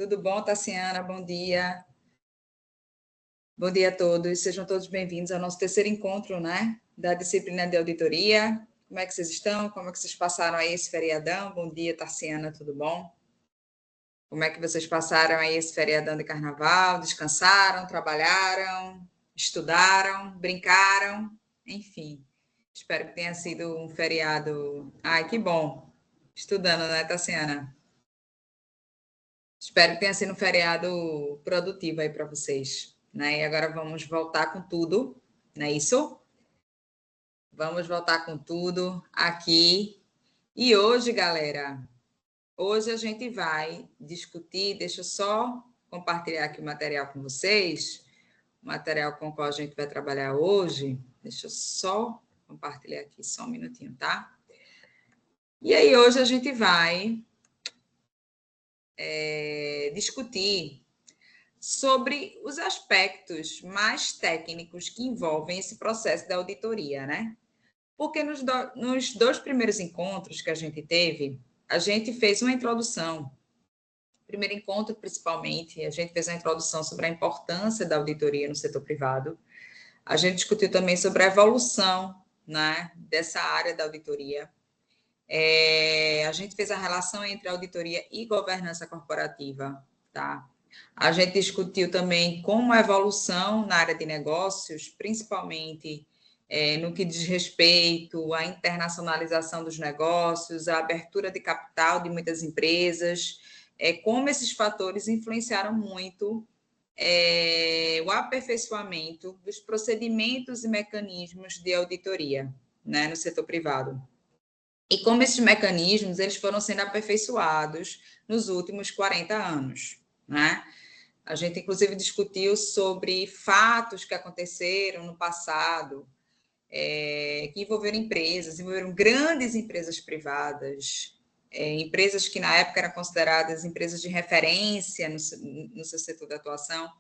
Tudo bom, Tassiana? Bom dia. Bom dia a todos. Sejam todos bem-vindos ao nosso terceiro encontro, né, da disciplina de auditoria. Como é que vocês estão? Como é que vocês passaram aí esse feriadão? Bom dia, Tassiana, tudo bom? Como é que vocês passaram aí esse feriadão de carnaval? Descansaram, trabalharam, estudaram, brincaram? Enfim, espero que tenha sido um feriado... Ai, que bom! Estudando, né, Tassiana? Espero que tenha sido um feriado produtivo aí para vocês, né? E agora vamos voltar com tudo, não é isso? Vamos voltar com tudo aqui. E hoje, galera, hoje a gente vai discutir, deixa eu só compartilhar aqui o material com vocês, o material com o qual a gente vai trabalhar hoje. Deixa eu só compartilhar aqui, só um minutinho, tá? E aí, hoje a gente vai discutir sobre os aspectos mais técnicos que envolvem esse processo da auditoria, né? Porque nos dois primeiros encontros que a gente fez uma introdução. Primeiro encontro, principalmente, a gente fez uma introdução sobre a importância da auditoria no setor privado. A gente discutiu também sobre a evolução, né, dessa área da auditoria. A gente fez a relação entre auditoria e governança corporativa, tá? A gente discutiu também como a evolução na área de negócios, principalmente no que diz respeito à internacionalização dos negócios, à abertura de capital de muitas empresas, como esses fatores influenciaram muito o aperfeiçoamento dos procedimentos e mecanismos de auditoria, né, no setor privado. E como esses mecanismos eles foram sendo aperfeiçoados nos últimos 40 anos, né? A gente, inclusive, discutiu sobre fatos que aconteceram no passado, que envolveram grandes empresas privadas, empresas que na época eram consideradas empresas de referência no seu setor de atuação,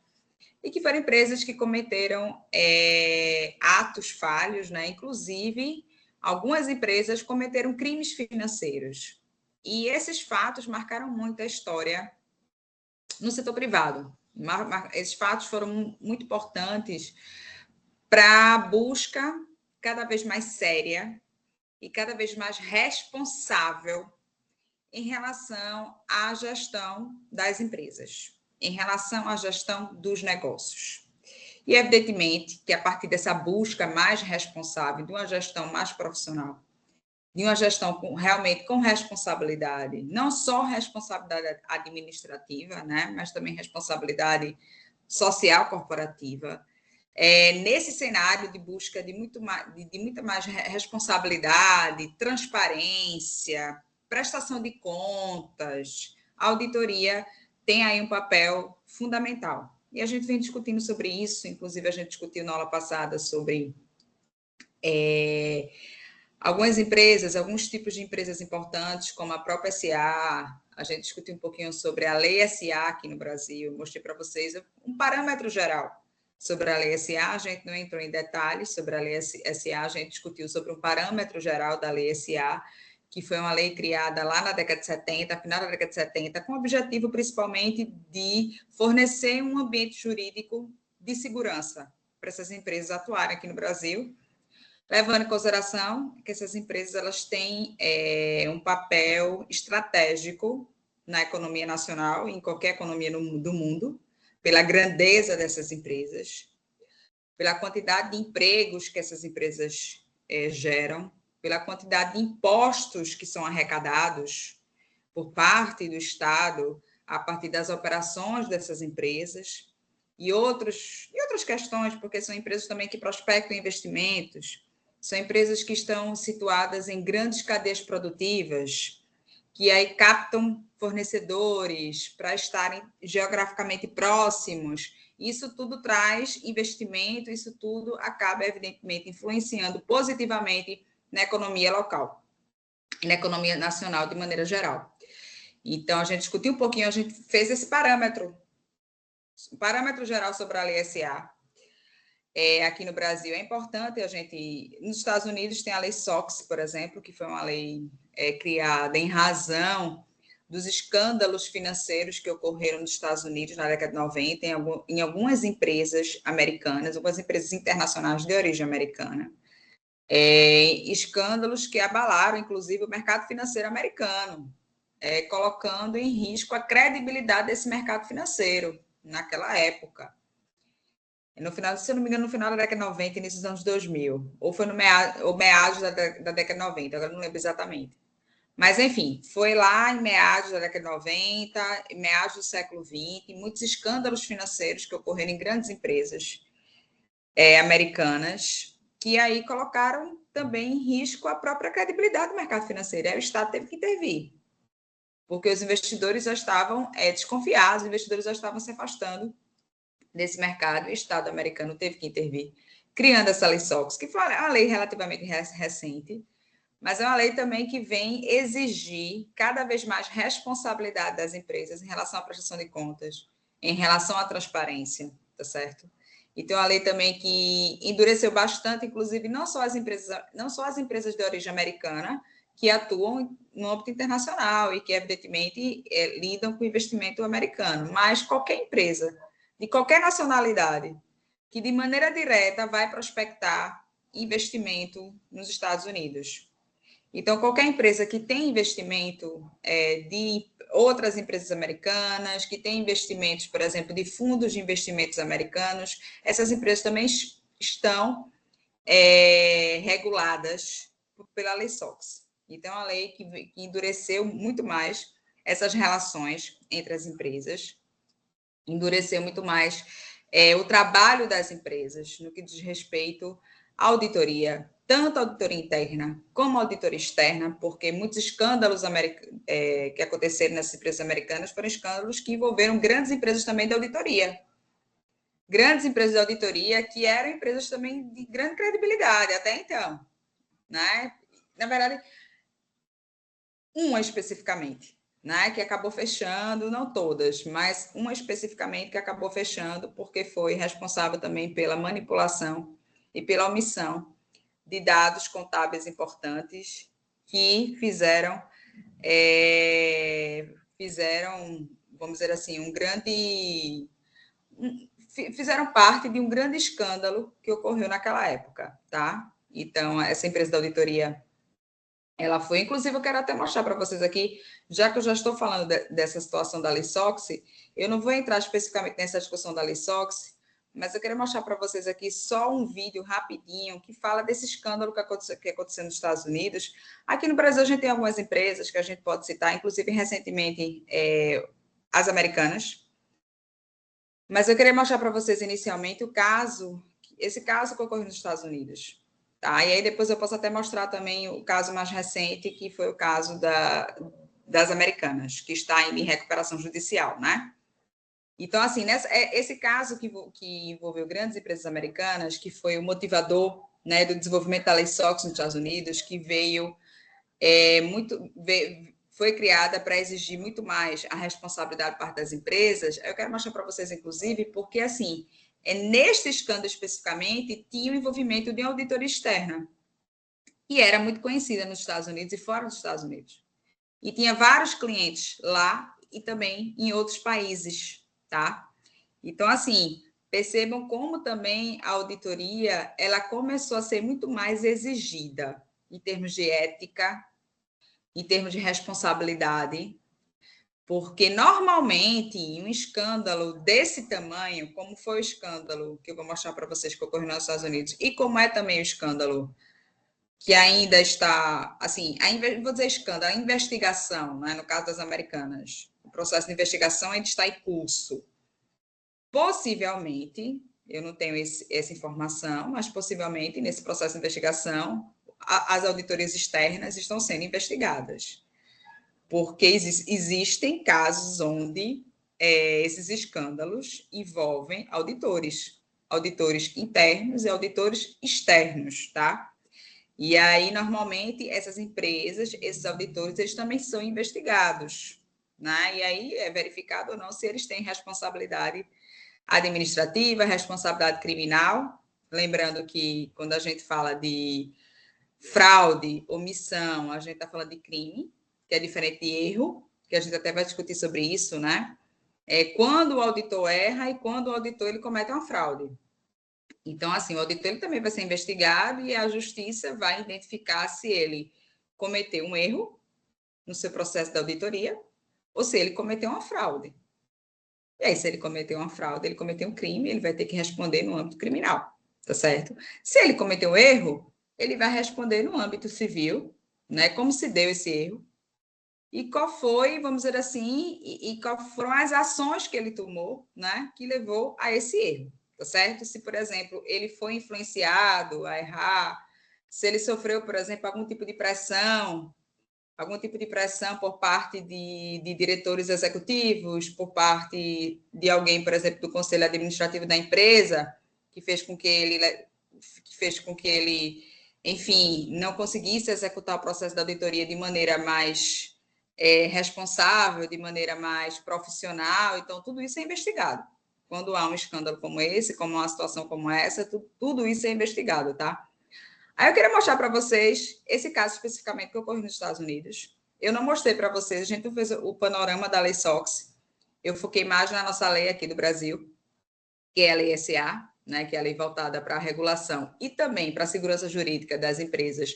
e que foram empresas que cometeram atos falhos, né? Inclusive, algumas empresas cometeram crimes financeiros. E esses fatos marcaram muito a história no setor privado. Esses fatos foram muito importantes para a busca cada vez mais séria e cada vez mais responsável em relação à gestão das empresas, em relação à gestão dos negócios. E, evidentemente, que a partir dessa busca mais responsável, de uma gestão mais profissional, de uma gestão realmente com responsabilidade, não só responsabilidade administrativa, né, mas também responsabilidade social corporativa, nesse cenário de busca de muita mais responsabilidade, transparência, prestação de contas, a auditoria tem aí um papel fundamental. E a gente vem discutindo sobre isso, inclusive a gente discutiu na aula passada sobre algumas empresas, alguns tipos de empresas importantes, como a própria SA. A gente discutiu um pouquinho sobre a Lei SA aqui no Brasil, mostrei para vocês um parâmetro geral sobre a Lei SA, a gente não entrou em detalhes sobre a Lei SA, a gente discutiu sobre um parâmetro geral da Lei SA, que foi uma lei criada lá na década de 70, final da década de 70, com o objetivo principalmente de fornecer um ambiente jurídico de segurança para essas empresas atuarem aqui no Brasil, levando em consideração que essas empresas elas têm um papel estratégico na economia nacional, em qualquer economia do mundo, pela grandeza dessas empresas, pela quantidade de empregos que essas empresas geram, pela quantidade de impostos que são arrecadados por parte do Estado a partir das operações dessas empresas e outras questões, porque são empresas também que prospectam investimentos, são empresas que estão situadas em grandes cadeias produtivas, que aí captam fornecedores para estarem geograficamente próximos. Isso tudo traz investimento, isso tudo acaba, evidentemente, influenciando positivamente na economia local, na economia nacional de maneira geral. Então, a gente discutiu um pouquinho, a gente fez esse parâmetro, um parâmetro geral sobre a Lei SA. Aqui no Brasil é importante a gente... Nos Estados Unidos tem a Lei SOX, por exemplo, que foi uma lei criada em razão dos escândalos financeiros que ocorreram nos Estados Unidos na década de 90, em algumas empresas americanas, algumas empresas internacionais de origem americana. Escândalos que abalaram, inclusive, o mercado financeiro americano, colocando em risco a credibilidade desse mercado financeiro naquela época. No final, se eu não me engano, no final da década de 90, início dos anos 2000, ou foi no meados da década de 90, agora não lembro exatamente. Mas, enfim, foi lá em meados da década de 90, em meados do século XX, muitos escândalos financeiros que ocorreram em grandes empresas americanas, que aí colocaram também em risco a própria credibilidade do mercado financeiro. Aí o Estado teve que intervir, porque os investidores já estavam desconfiados, os investidores já estavam se afastando desse mercado, o Estado americano teve que intervir, criando essa lei SOX, que foi uma lei relativamente recente, mas é uma lei também que vem exigir cada vez mais responsabilidade das empresas em relação à prestação de contas, em relação à transparência, tá certo? Então, a lei também que endureceu bastante, inclusive, não só as empresas de origem americana, que atuam no âmbito internacional e que, evidentemente, lidam com o investimento americano, mas qualquer empresa, de qualquer nacionalidade, que de maneira direta vai prospectar investimento nos Estados Unidos. Então, qualquer empresa que tem investimento de outras empresas americanas, que tem investimentos, por exemplo, de fundos de investimentos americanos, essas empresas também estão reguladas pela Lei SOX. Então, a lei que endureceu muito mais essas relações entre as empresas, endureceu muito mais o trabalho das empresas no que diz respeito à auditoria, tanto a auditoria interna como a auditoria externa, porque muitos escândalos que aconteceram nessas empresas americanas foram escândalos que envolveram grandes empresas também de auditoria. Grandes empresas de auditoria que eram empresas também de grande credibilidade até então, né? Na verdade, uma especificamente, né, que acabou fechando, não todas, mas uma especificamente que acabou fechando porque foi responsável também pela manipulação e pela omissão de dados contábeis importantes que fizeram, vamos dizer assim, fizeram parte de um grande escândalo que ocorreu naquela época, tá? Então, essa empresa da auditoria, ela foi, inclusive, eu quero até mostrar para vocês aqui, já que eu já estou falando dessa situação da Lei SOX, eu não vou entrar especificamente nessa discussão da Lei SOX, mas eu quero mostrar para vocês aqui só um vídeo rapidinho que fala desse escândalo que aconteceu nos Estados Unidos. Aqui no Brasil, a gente tem algumas empresas que a gente pode citar, inclusive, recentemente, as americanas. Mas eu queria mostrar para vocês, inicialmente, esse caso que ocorreu nos Estados Unidos. Tá? E aí, depois, eu posso até mostrar também o caso mais recente, que foi o caso das americanas, que está em recuperação judicial, né? Então, assim, esse caso que envolveu grandes empresas americanas, que foi o motivador, né, do desenvolvimento da Lei SOX nos Estados Unidos, que foi criada para exigir muito mais a responsabilidade por parte das empresas. Eu quero mostrar para vocês, inclusive, porque, assim, neste escândalo especificamente, tinha o envolvimento de uma auditoria externa, que era muito conhecida nos Estados Unidos e fora dos Estados Unidos. E tinha vários clientes lá e também em outros países, tá? Então, assim, percebam como também a auditoria, ela começou a ser muito mais exigida em termos de ética, em termos de responsabilidade, porque normalmente em um escândalo desse tamanho, como foi o escândalo que eu vou mostrar para vocês que ocorreu nos Estados Unidos, e como é também o escândalo que ainda está, assim, vou dizer escândalo, a investigação, né, no caso das americanas, o processo de investigação ainda está em curso. Possivelmente, eu não tenho essa informação, mas possivelmente nesse processo de investigação, as auditorias externas estão sendo investigadas, porque existem casos onde esses escândalos envolvem auditores internos e auditores externos, tá? E aí, normalmente, essas empresas, esses auditores, eles também são investigados, né? E aí é verificado ou não se eles têm responsabilidade administrativa, responsabilidade criminal. Lembrando que quando a gente fala de fraude, omissão, a gente está falando de crime, que é diferente de erro. que a gente até vai discutir sobre isso, né? É quando o auditor erra e quando o auditor ele comete uma fraude. Então, assim, o auditor ele também vai ser investigado e a justiça vai identificar se ele cometeu um erro no seu processo de auditoria ou se ele cometeu uma fraude. E aí, se ele cometeu uma fraude, ele cometeu um crime, ele vai ter que responder no âmbito criminal, tá certo? Se ele cometeu um erro, ele vai responder no âmbito civil, né? Como se deu esse erro e qual foi, vamos dizer assim, e qual foram as ações que ele tomou, né? Que levou a esse erro, tá certo? Se, por exemplo, ele foi influenciado a errar, se ele sofreu, por exemplo, algum tipo de pressão por parte de diretores executivos, por parte de alguém, por exemplo, do conselho administrativo da empresa, que fez com que ele, enfim, não conseguisse executar o processo da auditoria de maneira mais responsável, de maneira mais profissional. Então, tudo isso é investigado. Quando há um escândalo como esse, como uma situação como essa, tudo isso é investigado, tá? Aí eu queria mostrar para vocês esse caso especificamente que ocorreu nos Estados Unidos. Eu não mostrei para vocês, a gente não fez o panorama da Lei SOX. Eu foquei mais na nossa lei aqui do Brasil, que é a Lei SA, né, que é a lei voltada para a regulação e também para a segurança jurídica das empresas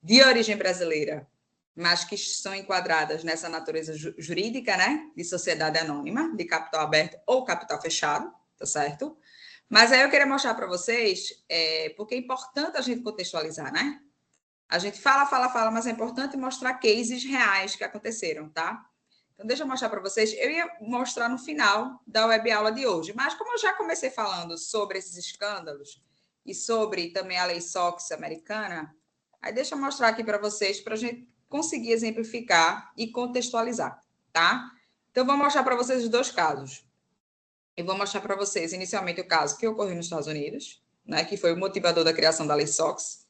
de origem brasileira, mas que são enquadradas nessa natureza jurídica, né, de sociedade anônima, de capital aberto ou capital fechado, tá certo? Mas aí eu queria mostrar para vocês, porque é importante a gente contextualizar, né? A gente fala, mas é importante mostrar cases reais que aconteceram, tá? Então, deixa eu mostrar para vocês. Eu ia mostrar no final da web aula de hoje, mas como eu já comecei falando sobre esses escândalos e sobre também a lei SOX americana, aí deixa eu mostrar aqui para vocês, para a gente conseguir exemplificar e contextualizar, tá? Então, vou mostrar para vocês os dois casos. Eu vou mostrar para vocês, inicialmente, o caso que ocorreu nos Estados Unidos, né, que foi o motivador da criação da lei SOX,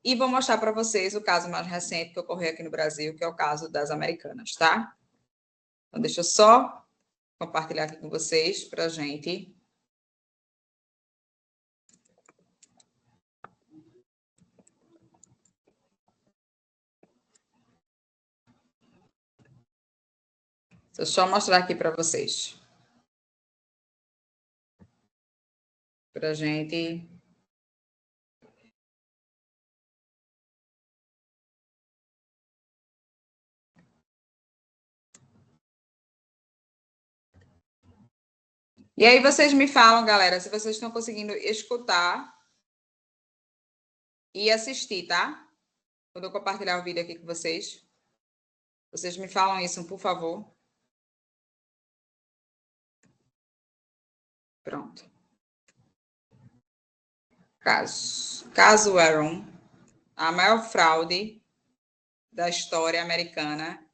e vou mostrar para vocês o caso mais recente que ocorreu aqui no Brasil, que é o caso das americanas, tá? Então, deixa eu só compartilhar aqui com vocês para a gente. Deixa eu só mostrar aqui para vocês. Para a gente. E aí vocês me falam, galera, se vocês estão conseguindo escutar e assistir, tá? Quando eu compartilhar o vídeo aqui com vocês. Vocês me falam isso, por favor. Pronto. Caso Aaron, a maior fraude da história americana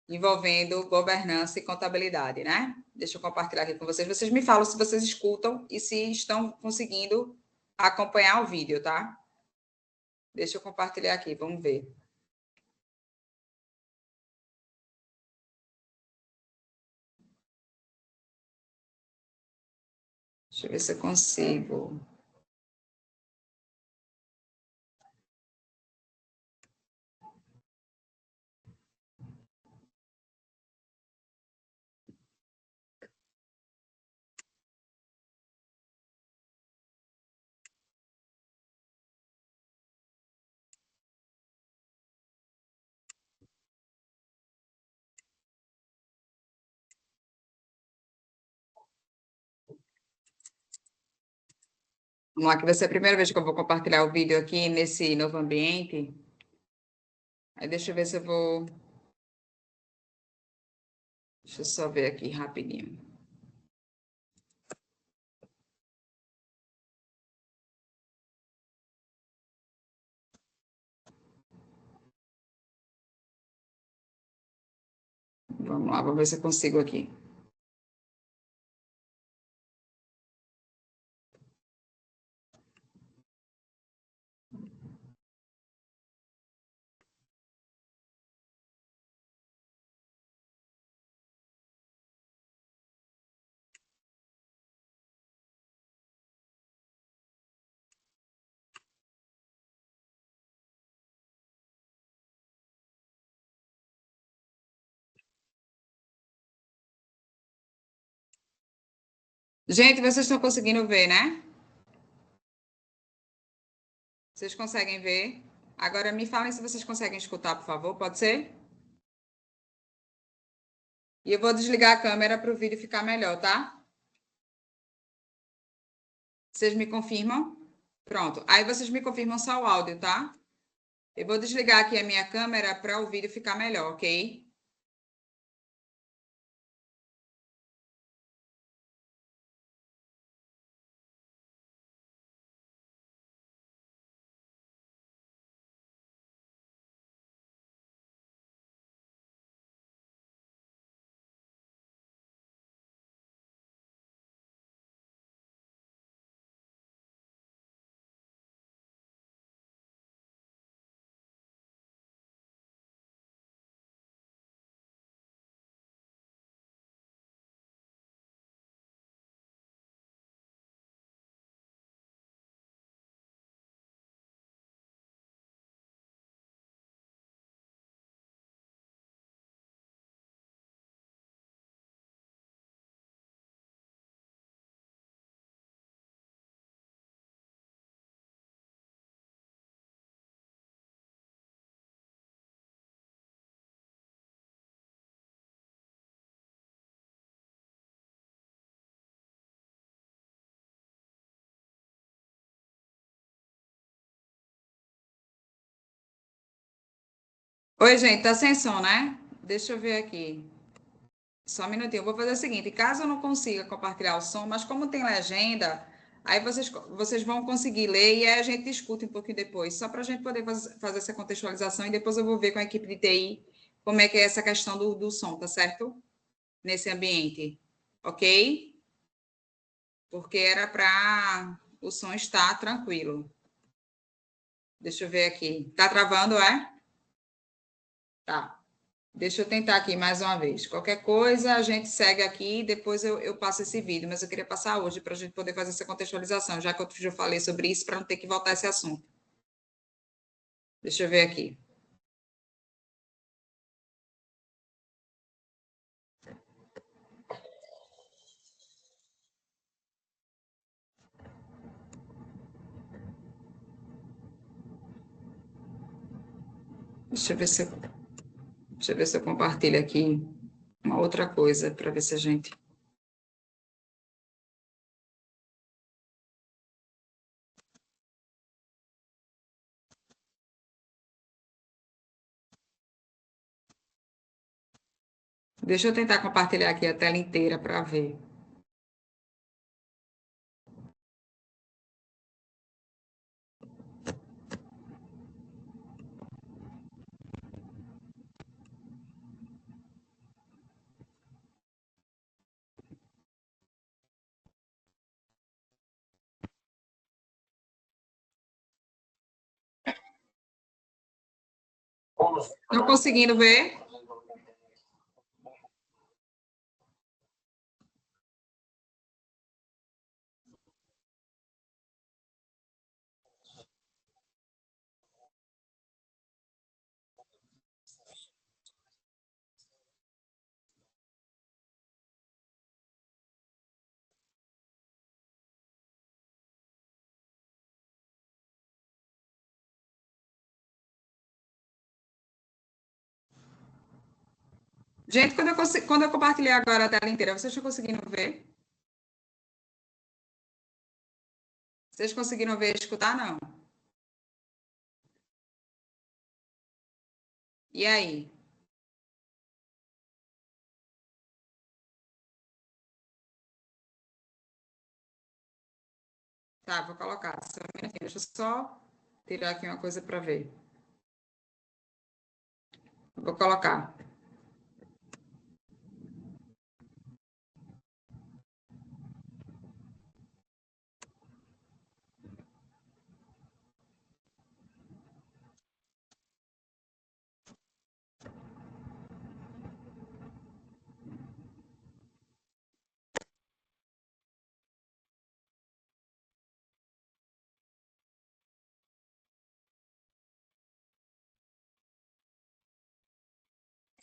envolvendo governança e contabilidade, né? Deixa eu compartilhar aqui com vocês. Vocês me falam se vocês escutam e se estão conseguindo acompanhar o vídeo, tá? Deixa eu compartilhar aqui, vamos ver. Deixa eu ver se eu consigo. Vamos lá, que vai ser a primeira vez que eu vou compartilhar o vídeo aqui nesse novo ambiente. Aí deixa eu ver se eu vou. Deixa eu só ver aqui rapidinho. Vamos lá, vou ver se eu consigo aqui. Gente, vocês estão conseguindo ver, né? Vocês conseguem ver? Agora me falem se vocês conseguem escutar, por favor, pode ser? E eu vou desligar a câmera para o vídeo ficar melhor, tá? Vocês me confirmam? Pronto. Aí vocês me confirmam só o áudio, tá? Eu vou desligar aqui a minha câmera para o vídeo ficar melhor, ok? Oi, gente, tá sem som, né? Deixa eu ver aqui. Só um minutinho. Eu vou fazer o seguinte: caso eu não consiga compartilhar o som, mas como tem legenda, aí vocês vão conseguir ler e aí a gente discute um pouquinho depois, só para a gente poder fazer essa contextualização e depois eu vou ver com a equipe de TI como é que é essa questão do som, tá certo? Nesse ambiente, ok? Porque era para o som estar tranquilo. Deixa eu ver aqui. Tá travando, é? Tá. Deixa eu tentar aqui mais uma vez. Qualquer coisa, a gente segue aqui e depois eu passo esse vídeo. Mas eu queria passar hoje para a gente poder fazer essa contextualização, já que eu já falei sobre isso, para não ter que voltar a esse assunto. Deixa eu ver aqui. Deixa eu ver se eu, deixa eu ver se eu compartilho aqui uma outra coisa para ver se a gente. Deixa eu tentar compartilhar aqui a tela inteira para ver. Estão conseguindo ver? Gente, quando eu compartilhei agora a tela inteira, vocês estão conseguindo ver? Vocês conseguiram ver e escutar, não? E aí? Tá, vou colocar. Só um minutinho. Deixa eu só tirar aqui uma coisa para ver. Vou colocar.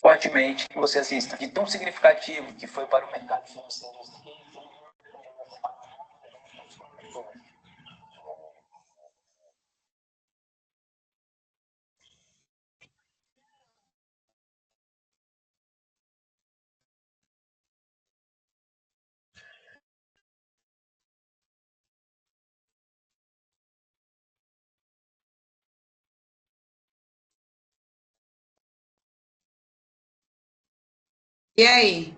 Fortemente que você assista. E tão significativo que foi para o mercado financeiro. E aí?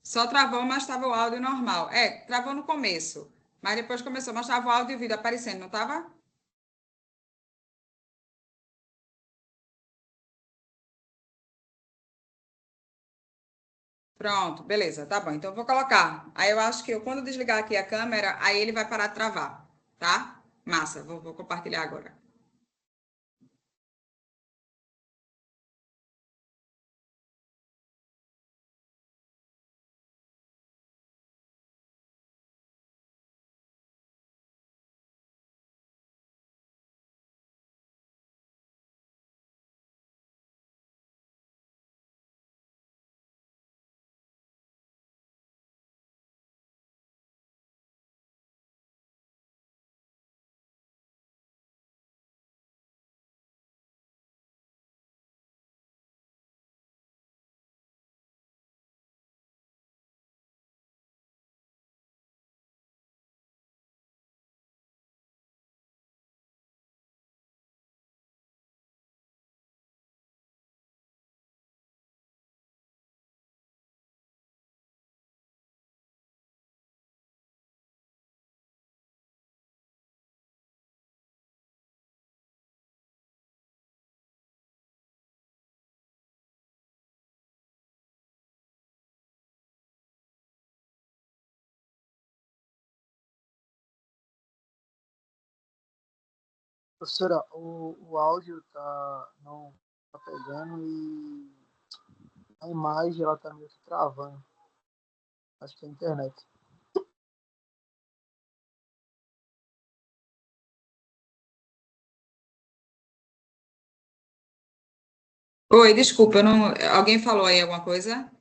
Só travou, mas estava o áudio normal. É, travou no começo, mas depois começou, mas estava o áudio e o vídeo aparecendo, não estava? Pronto, beleza, tá bom. Então eu vou colocar. Aí eu acho que quando desligar aqui a câmera, aí ele vai parar de travar, tá? Massa, vou compartilhar agora. Professora, o áudio não tá pegando e a imagem ela tá meio que travando. Acho que é a internet. Oi, desculpa, eu não... alguém falou aí alguma coisa?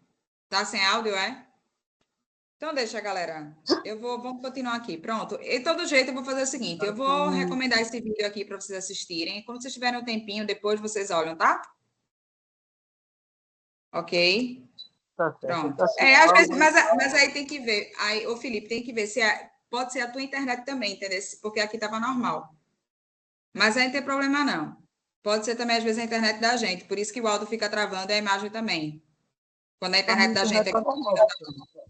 Tá sem áudio, é? Então deixa, galera. Vamos continuar aqui. Pronto. E de todo jeito eu vou fazer o seguinte, eu vou recomendar esse vídeo aqui para vocês assistirem. Quando vocês tiverem um tempinho, depois vocês olham, tá? Ok? Tá certo. Pronto. Tá assim, É, às vezes, mas aí tem que ver. Aí, ô Felipe, tem que ver se pode ser a tua internet também, entendeu? Porque aqui estava normal. Mas aí não tem problema, não. Pode ser também, às vezes, a internet da gente. Por isso que o áudio fica travando e a imagem também. Quando a a minha internet da internet gente é. tá normal, professora.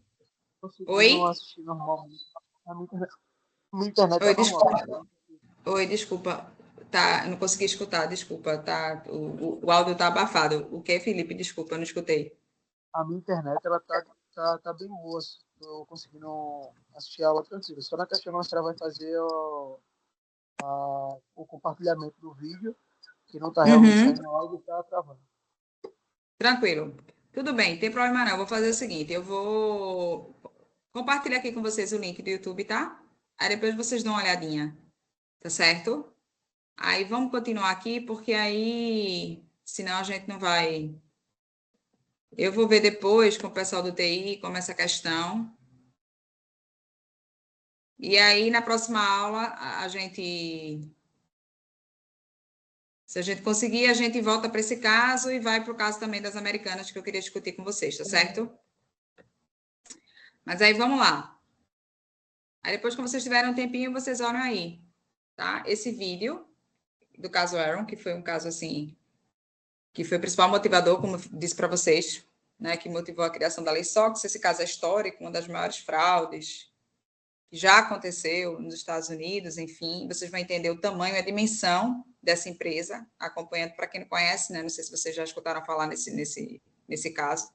Conseguindo Oi? assistir normalmente. A minha internet tá Oi, normal. desculpa. Oi, desculpa. Tá, eu não consegui escutar, desculpa. Tá, o áudio tá abafado. O que, Felipe? Desculpa, eu não escutei. A minha internet ela tá bem boa. Tô conseguindo assistir a aula tranquilo. Só na questão onde ela vai fazer o compartilhamento do vídeo, que não tá realmente Uhum. saindo áudio e tá travando. Tranquilo. Tudo bem, tem problema não. Eu vou fazer o seguinte, eu vou compartilhar aqui com vocês o link do YouTube, tá? Aí depois vocês dão uma olhadinha, tá certo? Aí vamos continuar aqui, porque aí, senão a gente não vai. Eu vou ver depois com o pessoal do TI como essa questão. E aí, na próxima aula, a gente, se a gente conseguir, a gente volta para esse caso e vai para o caso também das americanas que eu queria discutir com vocês, tá certo? Mas aí vamos lá. Aí depois, quando vocês tiverem um tempinho, vocês olham aí, tá? Esse vídeo do caso Aaron, que foi um caso assim, que foi o principal motivador, como eu disse para vocês, né, que motivou a criação da Lei SOX. Esse caso é histórico, uma das maiores fraudes que já aconteceu nos Estados Unidos, enfim, vocês vão entender o tamanho e a dimensão dessa empresa, acompanhando, para quem não conhece, né, não sei se vocês já escutaram falar nesse caso,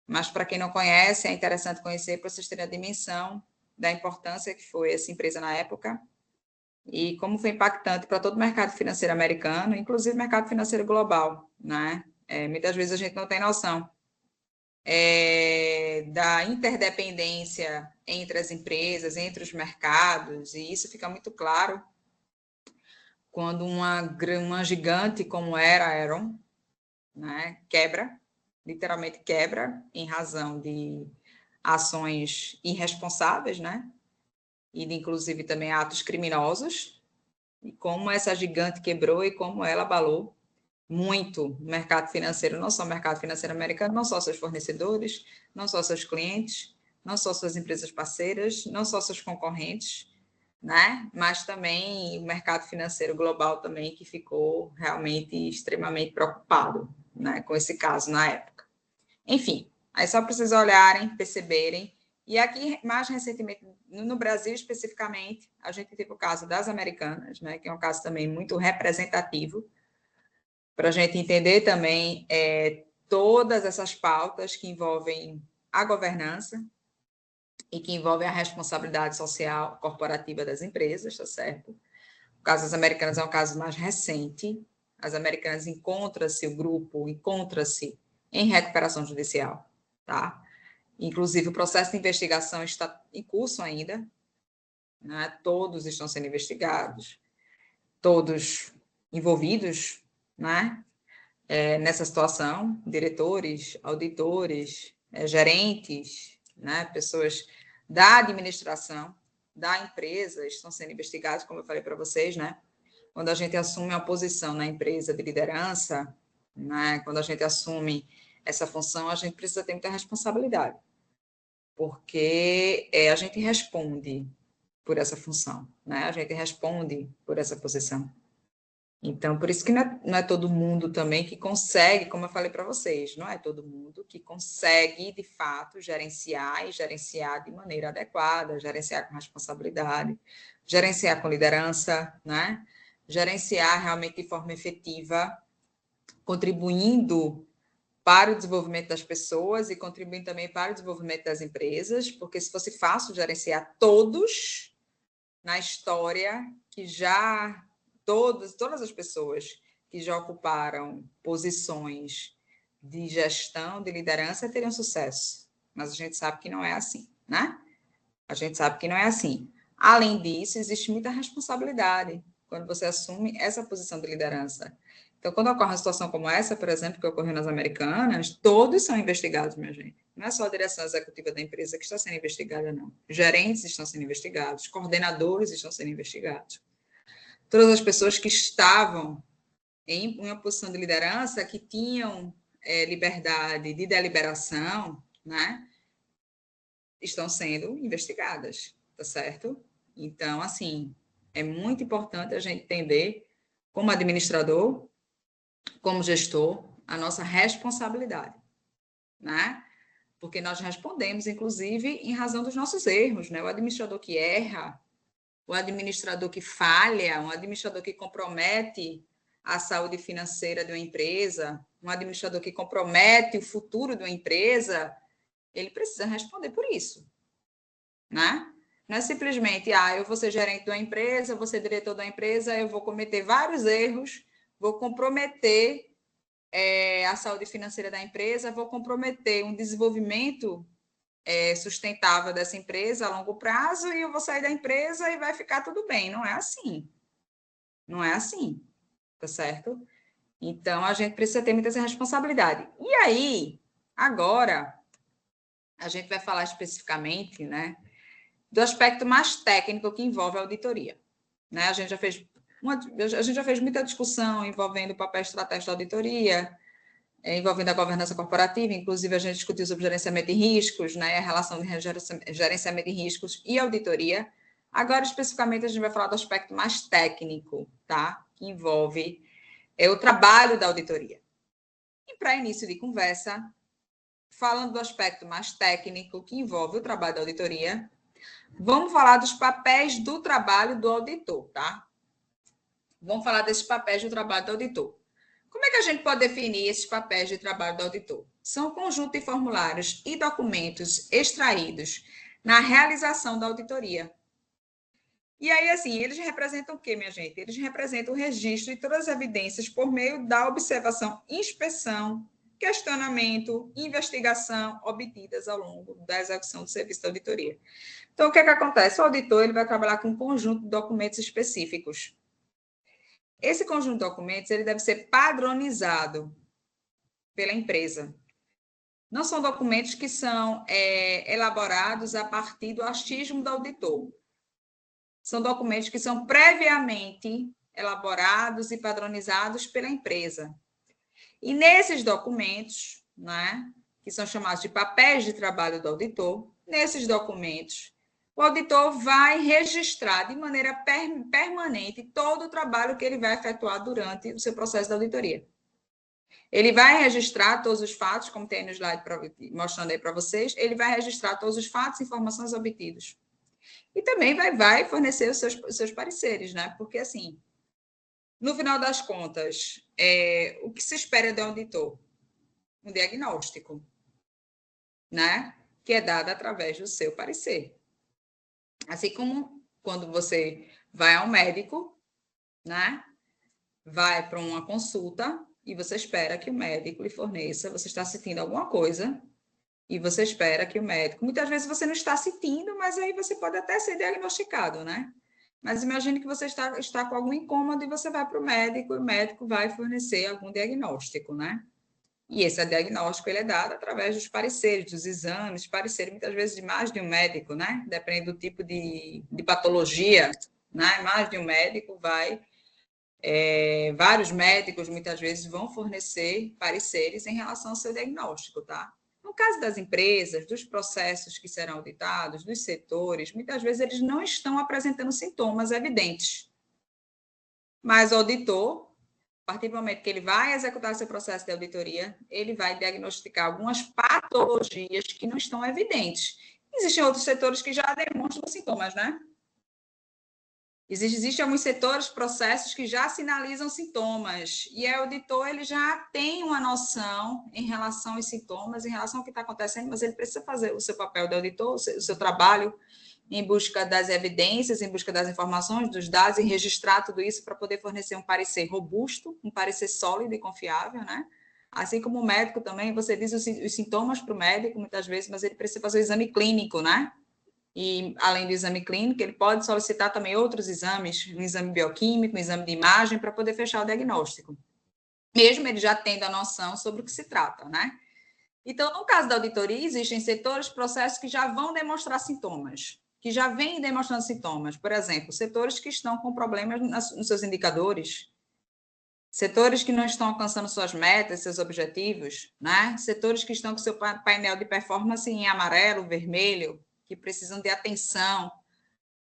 mas para quem não conhece, é interessante conhecer para vocês terem a dimensão da importância que foi essa empresa na época e como foi impactante para todo o mercado financeiro americano, inclusive o mercado financeiro global, né? Muitas vezes a gente não tem noção da interdependência entre as empresas, entre os mercados, e isso fica muito claro quando uma gigante como era a Aeron, né, quebra, literalmente quebra, em razão de ações irresponsáveis, né? e de, inclusive, também atos criminosos, e como essa gigante quebrou e como ela abalou muito o mercado financeiro, não só o mercado financeiro americano, não só seus fornecedores, não só seus clientes, não só suas empresas parceiras, não só seus concorrentes, né? Mas também o mercado financeiro global também, que ficou realmente extremamente preocupado, né, com esse caso na época. Enfim, aí só precisa olharem, perceberem. E aqui, mais recentemente, no Brasil especificamente, a gente teve o caso das Americanas, né, que é um caso também muito representativo, para a gente entender também todas essas pautas que envolvem a governança e que envolvem a responsabilidade social corporativa das empresas, tá certo? O caso das Americanas é um caso mais recente. As Americanas o grupo encontra-se em recuperação judicial, tá? Inclusive, o processo de investigação está em curso ainda, né? Todos estão sendo investigados, todos envolvidos, né? Nessa situação, diretores, auditores, gerentes, né? Pessoas da administração, da empresa, estão sendo investigados, como eu falei para vocês, né? Quando a gente assume uma posição na empresa de liderança, né? Quando a gente assume essa função, a gente precisa ter muita responsabilidade, porque a gente responde por essa função, né? A gente responde por essa posição. Então, por isso que não é todo mundo também que consegue, como eu falei para vocês, não é todo mundo que consegue, de fato, gerenciar e gerenciar de maneira adequada, gerenciar com responsabilidade, gerenciar com liderança, né? Gerenciar realmente de forma efetiva, contribuindo para o desenvolvimento das pessoas e contribuindo também para o desenvolvimento das empresas, porque se fosse fácil gerenciar todos na história que já todas as pessoas que já ocuparam posições de gestão, de liderança, teriam sucesso. Mas a gente sabe que não é assim, né? A gente sabe que não é assim. Além disso, existe muita responsabilidade quando você assume essa posição de liderança. Então, quando ocorre uma situação como essa, por exemplo, que ocorreu nas Americanas, todos são investigados, minha gente. Não é só a direção executiva da empresa que está sendo investigada, não. Gerentes estão sendo investigados, coordenadores estão sendo investigados. Todas as pessoas que estavam em uma posição de liderança, que tinham liberdade de deliberação, né, estão sendo investigadas, tá certo? Então, assim, é muito importante a gente entender, como administrador, como gestor, a nossa responsabilidade, né? Porque nós respondemos, inclusive, em razão dos nossos erros, né? O administrador que erra, o administrador que falha, um administrador que compromete a saúde financeira de uma empresa, um administrador que compromete o futuro de uma empresa, ele precisa responder por isso, né? Não é simplesmente, eu vou ser gerente de uma empresa, vou ser diretor da empresa, eu vou cometer vários erros, vou comprometer a saúde financeira da empresa, vou comprometer um desenvolvimento sustentável dessa empresa a longo prazo e eu vou sair da empresa e vai ficar tudo bem. Não é assim. Não é assim, tá certo? Então, a gente precisa ter muita responsabilidade. E aí, agora, a gente vai falar especificamente, né, do aspecto mais técnico que envolve a auditoria. Né? A gente já fez muita discussão envolvendo o papel estratégico da auditoria, envolvendo a governança corporativa, inclusive a gente discutiu sobre gerenciamento de riscos, né, a relação de gerenciamento de riscos e auditoria. Agora, especificamente, a gente vai falar do aspecto mais técnico, tá? Que envolve o trabalho da auditoria. E para início de conversa, falando do aspecto mais técnico que envolve o trabalho da auditoria, vamos falar dos papéis do trabalho do auditor, tá? Vamos falar desses papéis do trabalho do auditor. Como é que a gente pode definir esses papéis de trabalho do auditor? São um conjunto de formulários e documentos extraídos na realização da auditoria. E aí, assim, eles representam o quê, minha gente? Eles representam o registro de todas as evidências por meio da observação, inspeção, questionamento, investigação obtidas ao longo da execução do serviço de auditoria. Então, o que é que acontece? O auditor ele vai trabalhar com um conjunto de documentos específicos. Esse conjunto de documentos ele deve ser padronizado pela empresa. Não são documentos que são elaborados a partir do achismo do auditor. são documentos que são previamente elaborados e padronizados pela empresa. E nesses documentos, né, que são chamados de papéis de trabalho do auditor, nesses documentos, o auditor vai registrar de maneira permanente todo o trabalho que ele vai efetuar durante o seu processo de auditoria. Ele vai registrar todos os fatos, como tem no slide mostrando aí para vocês, ele vai registrar todos os fatos e informações obtidos. E também vai fornecer os seus pareceres, né? Porque, assim, no final das contas, o que se espera do auditor? Um diagnóstico, né? Que é dado através do seu parecer. Assim como quando você vai ao médico, né? Vai para uma consulta e você espera que o médico lhe forneça, você está sentindo alguma coisa e você espera que o médico, muitas vezes você não está sentindo, mas aí você pode até ser diagnosticado, né? Mas imagine que você está com algum incômodo e você vai para o médico e o médico vai fornecer algum diagnóstico, né? E esse diagnóstico ele é dado através dos pareceres, dos exames, parecer muitas vezes de mais de um médico, né? Depende do tipo de patologia, né? Mais de um médico vai... vários médicos, muitas vezes, vão fornecer pareceres em relação ao seu diagnóstico, tá? No caso das empresas, dos processos que serão auditados, dos setores, muitas vezes eles não estão apresentando sintomas evidentes. Mas o auditor, a partir do momento que ele vai executar seu processo de auditoria, ele vai diagnosticar algumas patologias que não estão evidentes. Existem outros setores que já demonstram sintomas, né? Existem alguns setores, processos que já sinalizam sintomas, e o auditor ele já tem uma noção em relação aos sintomas, em relação ao que está acontecendo, mas ele precisa fazer o seu papel de auditor, o seu trabalho em busca das evidências, em busca das informações, dos dados, e registrar tudo isso para poder fornecer um parecer robusto, um parecer sólido e confiável, né? Assim como o médico também, você diz os sintomas para o médico, muitas vezes, mas ele precisa fazer o exame clínico, né? E, além do exame clínico, ele pode solicitar também outros exames, um exame bioquímico, um exame de imagem, para poder fechar o diagnóstico. Mesmo ele já tendo a noção sobre o que se trata, né? Então, no caso da auditoria, existem setores, processos que já vão demonstrar sintomas, que já vêm demonstrando sintomas. Por exemplo, setores que estão com problemas nos seus indicadores, setores que não estão alcançando suas metas, seus objetivos, né? Setores que estão com seu painel de performance em amarelo, vermelho, que precisam de atenção,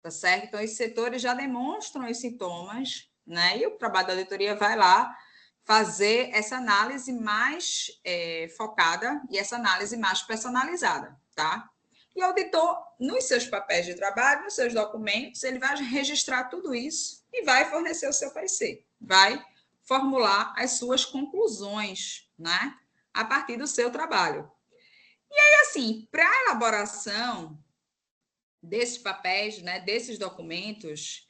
tá certo? Então, esses setores já demonstram os sintomas, né? E o trabalho da auditoria vai lá fazer essa análise mais focada e essa análise mais personalizada, tá? E o auditor, nos seus papéis de trabalho, nos seus documentos, ele vai registrar tudo isso e vai fornecer o seu parecer, vai formular as suas conclusões, né? A partir do seu trabalho. E aí, assim, para a elaboração desses papéis, né, desses documentos,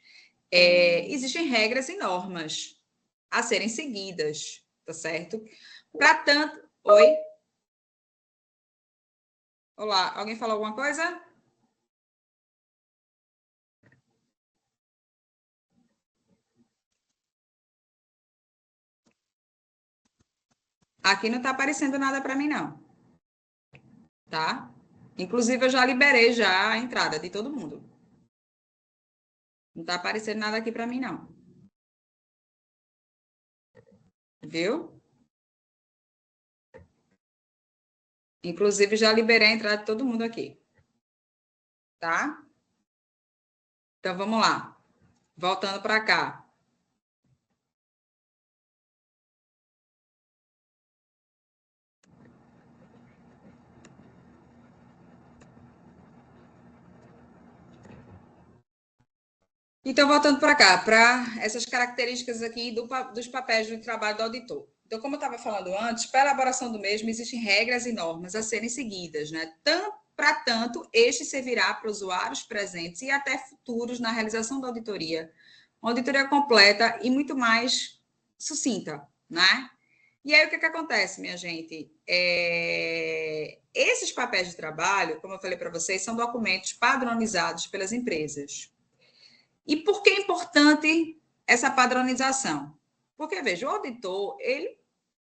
existem regras e normas a serem seguidas, tá certo? Para tanto... Oi? Olá, alguém falou alguma coisa? Aqui não está aparecendo nada para mim, não. Tá? Inclusive, eu já liberei já a entrada de todo mundo. Não está aparecendo nada aqui para mim, não. Viu? Inclusive, já liberei a entrada de todo mundo aqui. Tá? Então, vamos lá. Voltando para cá. Então, voltando para cá, para essas características aqui dos papéis do trabalho do auditor. Então, como eu estava falando antes, para a elaboração do mesmo, existem regras e normas a serem seguidas, né? Para tanto, este servirá para usuários presentes e até futuros na realização da auditoria. Uma auditoria completa e muito mais sucinta, né? E aí, o que acontece, minha gente? Esses papéis de trabalho, como eu falei para vocês, são documentos padronizados pelas empresas. E por que é importante essa padronização? Porque, veja, o auditor,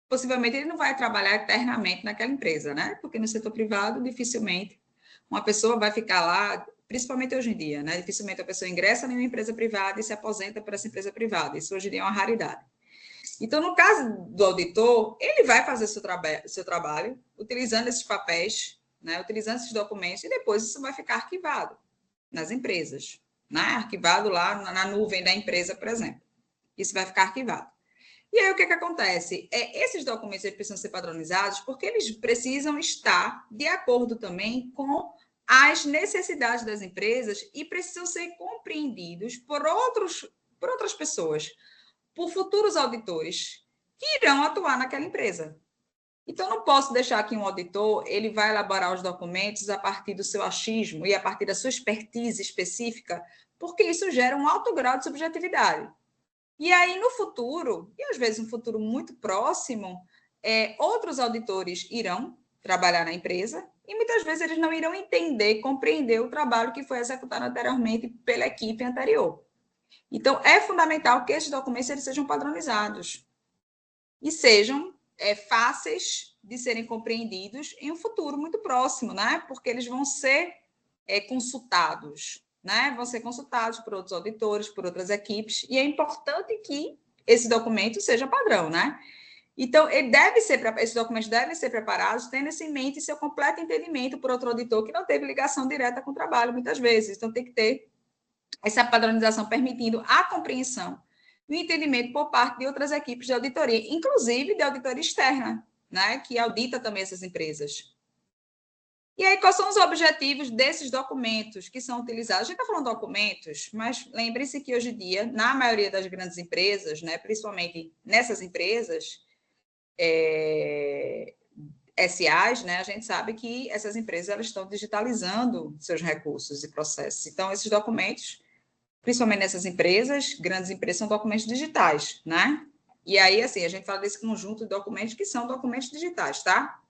possivelmente ele não vai trabalhar eternamente naquela empresa, né? Porque no setor privado, dificilmente uma pessoa vai ficar lá principalmente hoje em dia, né? Dificilmente a pessoa ingressa em uma empresa privada e se aposenta por essa empresa privada. Isso hoje em dia é uma raridade. Então, no caso do auditor, ele vai fazer seu trabalho utilizando esses papéis, né? Utilizando esses documentos, e depois isso vai ficar arquivado nas empresas, né? Arquivado lá na nuvem da empresa, por exemplo. Isso vai ficar arquivado. E aí, o que acontece? Esses documentos eles precisam ser padronizados porque eles precisam estar de acordo também com as necessidades das empresas e precisam ser compreendidos por outras pessoas, por futuros auditores que irão atuar naquela empresa. Então, não posso deixar que um auditor ele vai elaborar os documentos a partir do seu achismo e a partir da sua expertise específica, porque isso gera um alto grau de subjetividade. E aí, no futuro, e às vezes um futuro muito próximo, outros auditores irão trabalhar na empresa e muitas vezes eles não irão entender, compreender o trabalho que foi executado anteriormente pela equipe anterior. Então, é fundamental que esses documentos eles sejam padronizados e sejam fáceis de serem compreendidos em um futuro muito próximo, né? Porque eles vão ser consultados, né? Vão ser consultados por outros auditores, por outras equipes, e é importante que esse documento seja padrão, né? Então, esses documentos devem ser preparados tendo isso em mente seu completo entendimento por outro auditor que não teve ligação direta com o trabalho, muitas vezes. Então, tem que ter essa padronização permitindo a compreensão e o entendimento por parte de outras equipes de auditoria, inclusive de auditoria externa, né, que audita também essas empresas. E aí, quais são os objetivos desses documentos que são utilizados? A gente está falando de documentos, mas lembre-se que hoje em dia, na maioria das grandes empresas, né, principalmente nessas empresas SAs, né, a gente sabe que essas empresas elas estão digitalizando seus recursos e processos. Então, esses documentos, principalmente nessas empresas, grandes empresas, são documentos digitais, né? E aí, assim, a gente fala desse conjunto de documentos que são documentos digitais, tá?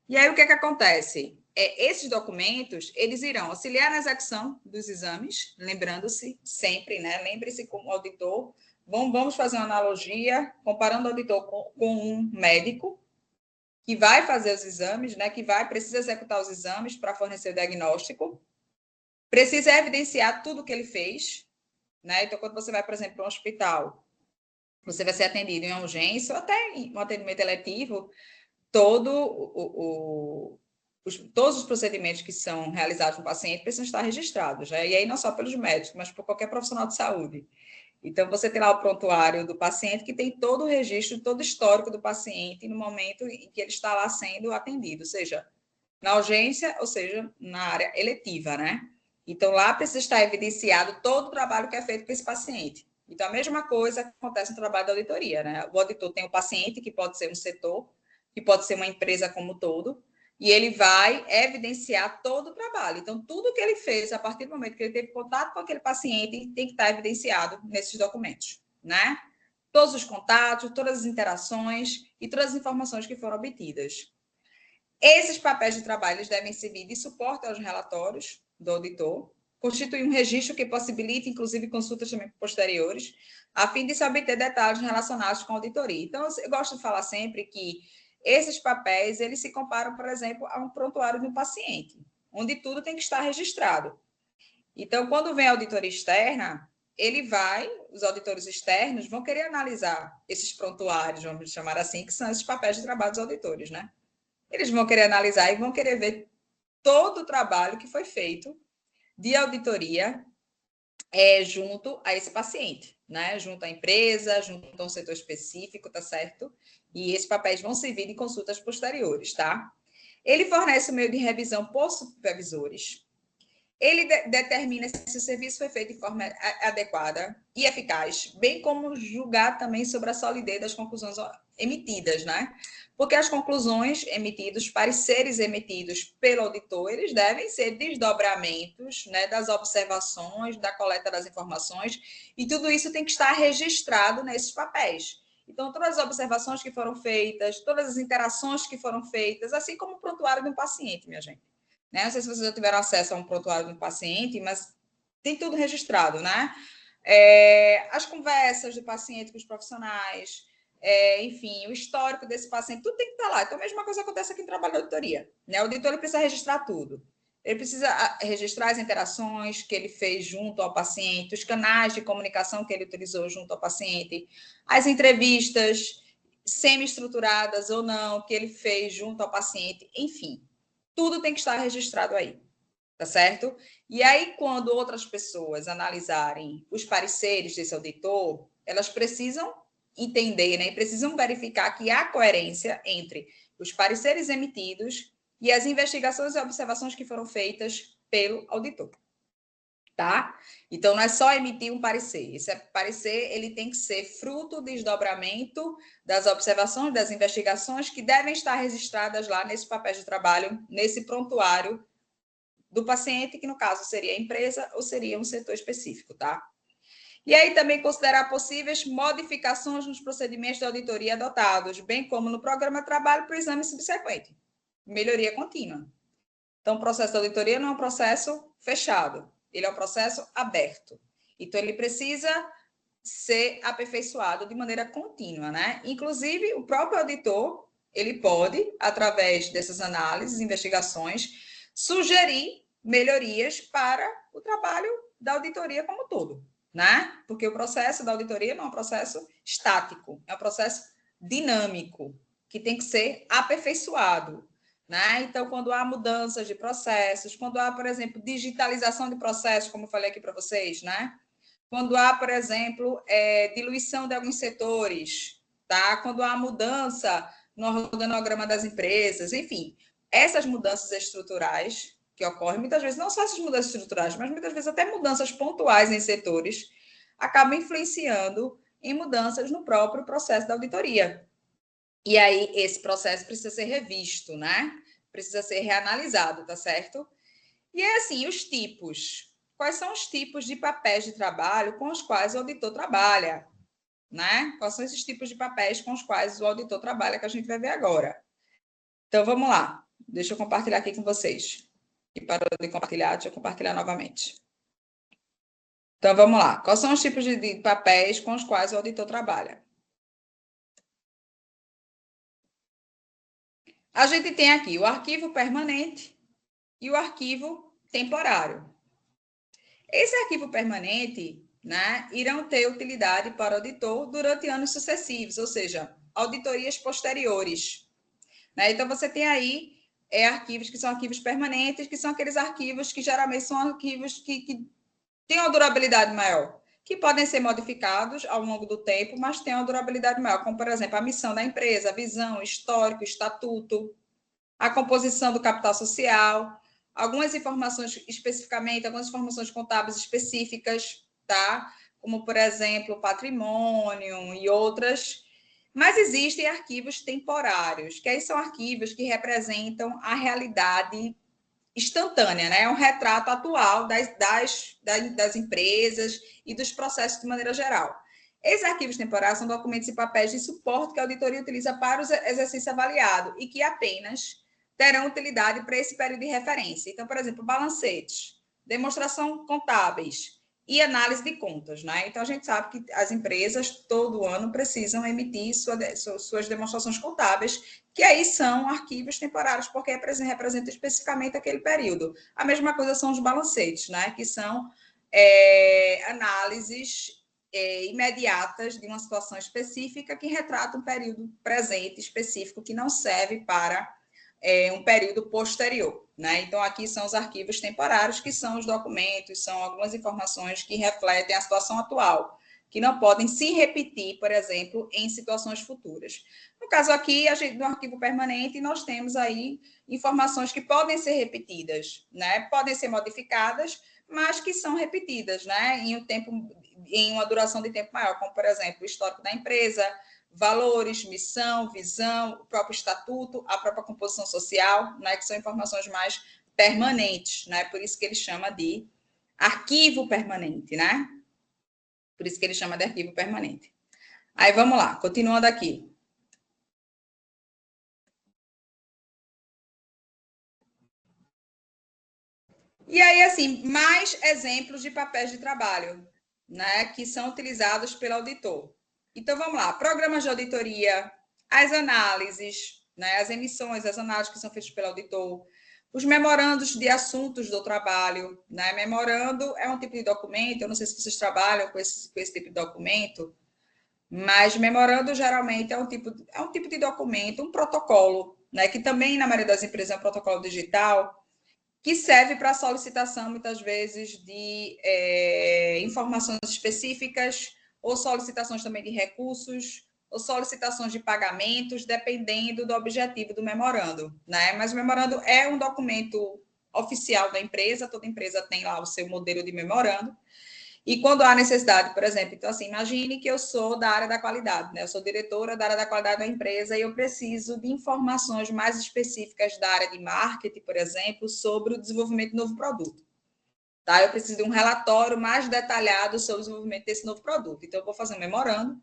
E aí, o que acontece? Esses documentos, eles irão auxiliar na execução dos exames, lembrando-se sempre, né? Lembre-se como auditor, vamos fazer uma analogia, comparando o auditor com um médico, que vai fazer os exames, né? Que precisa executar os exames para fornecer o diagnóstico, precisa evidenciar tudo que ele fez, né? Então, quando você vai, por exemplo, para um hospital, você vai ser atendido em uma urgência ou até em um atendimento eletivo, todos os procedimentos que são realizados no paciente precisam estar registrados, né? E aí não só pelos médicos, mas por qualquer profissional de saúde. Então, você tem lá o prontuário do paciente, que tem todo o registro, todo o histórico do paciente no momento em que ele está lá sendo atendido, seja na urgência, ou seja, na área eletiva, né? Então, lá precisa estar evidenciado todo o trabalho que é feito com esse paciente. Então, a mesma coisa acontece no trabalho da auditoria, né? O auditor tem o paciente, que pode ser um setor, que pode ser uma empresa como um todo, e ele vai evidenciar todo o trabalho. Então, tudo que ele fez a partir do momento que ele teve contato com aquele paciente tem que estar evidenciado nesses documentos, né? Todos os contatos, todas as interações e todas as informações que foram obtidas. Esses papéis de trabalho eles devem servir de suporte aos relatórios do auditor, constituir um registro que possibilite, inclusive, consultas também posteriores, a fim de se obter detalhes relacionados com a auditoria. Então, eu gosto de falar sempre que esses papéis, eles se comparam, por exemplo, a um prontuário de um paciente, onde tudo tem que estar registrado. Então, quando vem a auditoria externa, os auditores externos vão querer analisar esses prontuários, vamos chamar assim, que são esses papéis de trabalho dos auditores, né? Eles vão querer analisar e vão querer ver todo o trabalho que foi feito de auditoria junto a esse paciente, né? Junto à empresa, junto a um setor específico, tá certo? E esses papéis vão servir de consultas posteriores, tá? Ele fornece o meio de revisão por supervisores. Ele determina se o serviço foi feito de forma adequada e eficaz, bem como julgar também sobre a solidez das conclusões emitidas, né? Porque as conclusões emitidas, os pareceres emitidos pelo auditor, eles devem ser desdobramentos, né, das observações, da coleta das informações, e tudo isso tem que estar registrado nesses papéis. Então, todas as observações que foram feitas, todas as interações que foram feitas, assim como o prontuário de um paciente, minha gente. Né? Não sei se vocês já tiveram acesso a um prontuário de um paciente, mas tem tudo registrado, né? As conversas do paciente com os profissionais, enfim, o histórico desse paciente, tudo tem que estar lá. Então, a mesma coisa acontece aqui no trabalho da auditoria. Né? O auditor precisa registrar tudo. Ele precisa registrar as interações que ele fez junto ao paciente, os canais de comunicação que ele utilizou junto ao paciente, as entrevistas semi-estruturadas ou não que ele fez junto ao paciente, enfim, tudo tem que estar registrado aí, tá certo? E aí, quando outras pessoas analisarem os pareceres desse auditor, elas precisam entender, né, e precisam verificar que há coerência entre os pareceres emitidos e as investigações e observações que foram feitas pelo auditor, tá? Então, não é só emitir um parecer. Esse parecer, ele tem que ser fruto do desdobramento das observações, das investigações que devem estar registradas lá nesse papel de trabalho, nesse prontuário do paciente, que no caso seria a empresa ou seria um setor específico, tá? E aí também considerar possíveis modificações nos procedimentos de auditoria adotados, bem como no programa de trabalho para o exame subsequente. Melhoria contínua. Então, o processo de auditoria não é um processo fechado, ele é um processo aberto. Então, ele precisa ser aperfeiçoado de maneira contínua, né? Inclusive, o próprio auditor, ele pode, através dessas análises, investigações, sugerir melhorias para o trabalho da auditoria como um todo, né? Porque o processo da auditoria não é um processo estático, é um processo dinâmico, que tem que ser aperfeiçoado, né? Então, quando há mudanças de processos, quando há, por exemplo, digitalização de processos, como eu falei aqui para vocês, né? Quando há, por exemplo, diluição de alguns setores, tá? Quando há mudança no organograma das empresas, enfim, essas mudanças estruturais que ocorrem, muitas vezes, não só essas mudanças estruturais, mas muitas vezes até mudanças pontuais em setores, acabam influenciando em mudanças no próprio processo da auditoria. E aí, esse processo precisa ser revisto, né? Precisa ser reanalisado, tá certo? E é assim, os tipos. Quais são os tipos de papéis de trabalho com os quais o auditor trabalha, né? Quais são esses tipos de papéis com os quais o auditor trabalha, que a gente vai ver agora. Então, vamos lá. Deixa eu compartilhar aqui com vocês. E parou de compartilhar, deixa eu compartilhar novamente. Então, vamos lá. Quais são os tipos de papéis com os quais o auditor trabalha? A gente tem aqui o arquivo permanente e o arquivo temporário. Esse arquivo permanente, né, irão ter utilidade para o auditor durante anos sucessivos, ou seja, auditorias posteriores. Né? Então, você tem aí arquivos que são arquivos permanentes, que são aqueles arquivos que geralmente são arquivos que têm uma durabilidade maior, que podem ser modificados ao longo do tempo, mas têm uma durabilidade maior, como, por exemplo, a missão da empresa, a visão, histórico, estatuto, a composição do capital social, algumas informações especificamente, algumas informações contábeis específicas, tá? Como, por exemplo, patrimônio e outras. Mas existem arquivos temporários, que aí são arquivos que representam a realidade instantânea, né? É um retrato atual das empresas e dos processos de maneira geral. Esses arquivos temporários são documentos e papéis de suporte que a auditoria utiliza para o exercício avaliado e que apenas terão utilidade para esse período de referência. Então, por exemplo, balancetes, demonstração contábeis e análise de contas, né? Então, a gente sabe que as empresas, todo ano, precisam emitir suas demonstrações contábeis, que aí são arquivos temporários, porque representam especificamente aquele período. A mesma coisa são os balancetes, né? Que são análises imediatas de uma situação específica que retrata um período presente específico que não serve para um período posterior, né? Então, aqui são os arquivos temporários, que são os documentos, são algumas informações que refletem a situação atual, que não podem se repetir, por exemplo, em situações futuras. No caso aqui, no arquivo permanente, nós temos aí informações que podem ser repetidas, né? Podem ser modificadas, mas que são repetidas, né? Em uma duração de tempo maior, como, por exemplo, o histórico da empresa, valores, missão, visão, o próprio estatuto, a própria composição social, né, que são informações mais permanentes, né? Por isso que ele chama de arquivo permanente, né? Por isso que ele chama de arquivo permanente. Aí vamos lá, continuando aqui. E aí, assim, mais exemplos de papéis de trabalho, né, que são utilizados pelo auditor. Então, vamos lá, programas de auditoria, as análises, né, as emissões, as análises que são feitas pelo auditor, Os memorandos de assuntos do trabalho, né? Memorando é um tipo de documento, eu não sei se vocês trabalham com esse tipo de documento, mas memorando geralmente é um tipo de documento, um protocolo, né? Que também, na maioria das empresas, é um protocolo digital, que serve para solicitação, muitas vezes, de informações específicas, ou solicitações também de recursos, ou solicitações de pagamentos, dependendo do objetivo do memorando, né? Mas o memorando é um documento oficial da empresa, toda empresa tem lá o seu modelo de memorando, e quando há necessidade, por exemplo, então assim, imagine que eu sou da área da qualidade, né? Eu sou diretora da área da qualidade da empresa e eu preciso de informações mais específicas da área de marketing, por exemplo, sobre o desenvolvimento de novo produto. Tá? Eu preciso de um relatório mais detalhado sobre o desenvolvimento desse novo produto. Então, eu vou fazer um memorando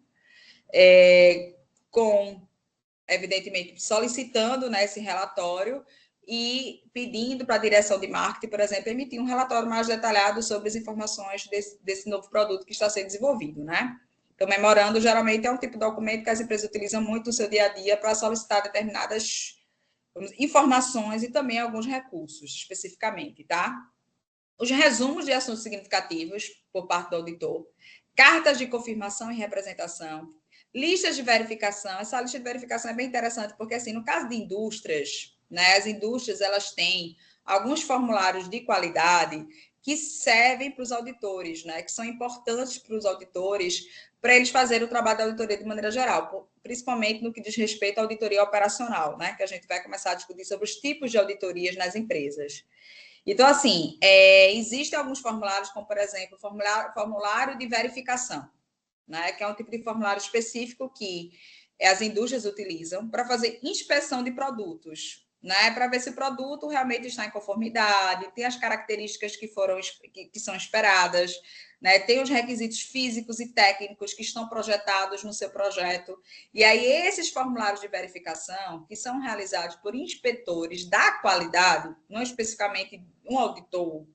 com, evidentemente, solicitando, né, esse relatório e pedindo para a direção de marketing, por exemplo, emitir um relatório mais detalhado sobre as informações desse novo produto que está sendo desenvolvido, né? Então, memorando geralmente é um tipo de documento que as empresas utilizam muito no seu dia a dia para solicitar determinadas informações e também alguns recursos, especificamente, tá? Os resumos de assuntos significativos por parte do auditor, cartas de confirmação e representação, listas de verificação. Essa lista de verificação é bem interessante, porque, assim, no caso de indústrias, né, as indústrias elas têm alguns formulários de qualidade que servem para os auditores, né, que são importantes para os auditores, para eles fazerem o trabalho da auditoria de maneira geral, principalmente no que diz respeito à auditoria operacional, né, que a gente vai começar a discutir sobre os tipos de auditorias nas empresas. Então, assim, existem alguns formulários, como, por exemplo, formulário de verificação, né, que é um tipo de formulário específico que as indústrias utilizam para fazer inspeção de produtos, né, para ver se o produto realmente está em conformidade, tem as características que são esperadas, né, tem os requisitos físicos e técnicos que estão projetados no seu projeto. E aí, esses formulários de verificação, que são realizados por inspetores da qualidade, não especificamente um auditor,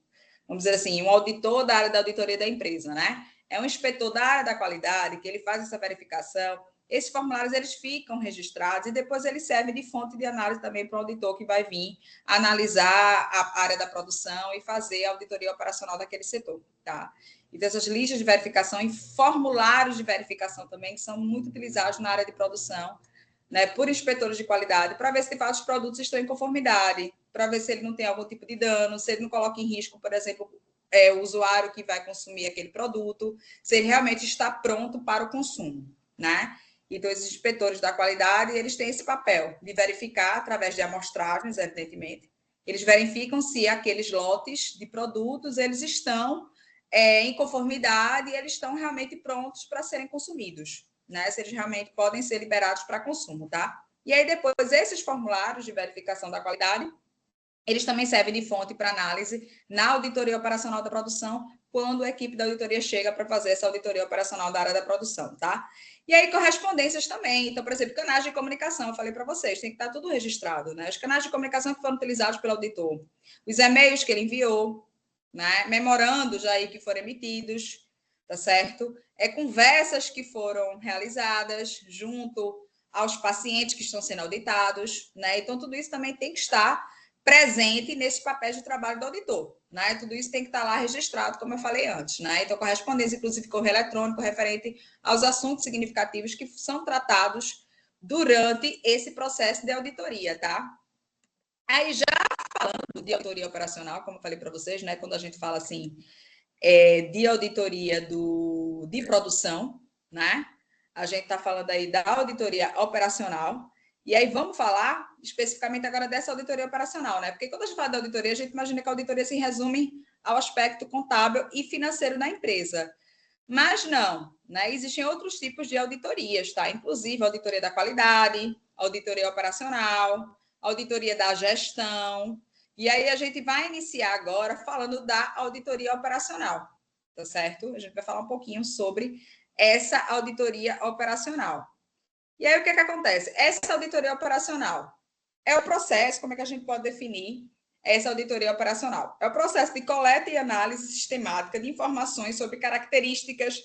vamos dizer assim, um auditor da área da auditoria da empresa, né? É um inspetor da área da qualidade que ele faz essa verificação. Esses formulários eles ficam registrados e depois eles servem de fonte de análise também para o auditor que vai vir analisar a área da produção e fazer a auditoria operacional daquele setor, tá? Então, essas listas de verificação e formulários de verificação também que são muito utilizados na área de produção, né, por inspetores de qualidade, para ver se de fato os produtos estão em conformidade, para ver se ele não tem algum tipo de dano, se ele não coloca em risco, por exemplo, o usuário que vai consumir aquele produto, se ele realmente está pronto para o consumo, né? Então, esses inspetores da qualidade, eles têm esse papel de verificar, através de amostragens, evidentemente, eles verificam se aqueles lotes de produtos, eles estão em conformidade e eles estão realmente prontos para serem consumidos, né? Se eles realmente podem ser liberados para consumo, tá? E aí, depois, esses formulários de verificação da qualidade, eles também servem de fonte para análise na auditoria operacional da produção, quando a equipe da auditoria chega para fazer essa auditoria operacional da área da produção, tá? E aí, correspondências também. Então, por exemplo, canais de comunicação, eu falei para vocês, tem que estar tudo registrado, né? Os canais de comunicação que foram utilizados pelo auditor, os e-mails que ele enviou, né? Memorandos aí que foram emitidos, tá certo? Conversas que foram realizadas junto aos pacientes que estão sendo auditados, né? Então, tudo isso também tem que estar presente nesse papel de trabalho do auditor, né? Tudo isso tem que estar lá registrado, como eu falei antes, né? Então, correspondência, inclusive, correio eletrônico, referente aos assuntos significativos que são tratados durante esse processo de auditoria, tá? Aí, já falando de auditoria operacional, como eu falei para vocês, né? Quando a gente fala assim, de auditoria de produção, né? A gente está falando aí da auditoria operacional. E aí vamos falar especificamente agora dessa auditoria operacional, né? Porque quando a gente fala da auditoria, a gente imagina que a auditoria se resume ao aspecto contábil e financeiro da empresa. Mas não, né? Existem outros tipos de auditorias, tá? Inclusive auditoria da qualidade, auditoria operacional, auditoria da gestão. E aí a gente vai iniciar agora falando da auditoria operacional, tá certo? A gente vai falar um pouquinho sobre essa auditoria operacional. E aí o que acontece? Essa auditoria operacional é o processo, como é que a gente pode definir essa auditoria operacional? É o processo de coleta e análise sistemática de informações sobre características,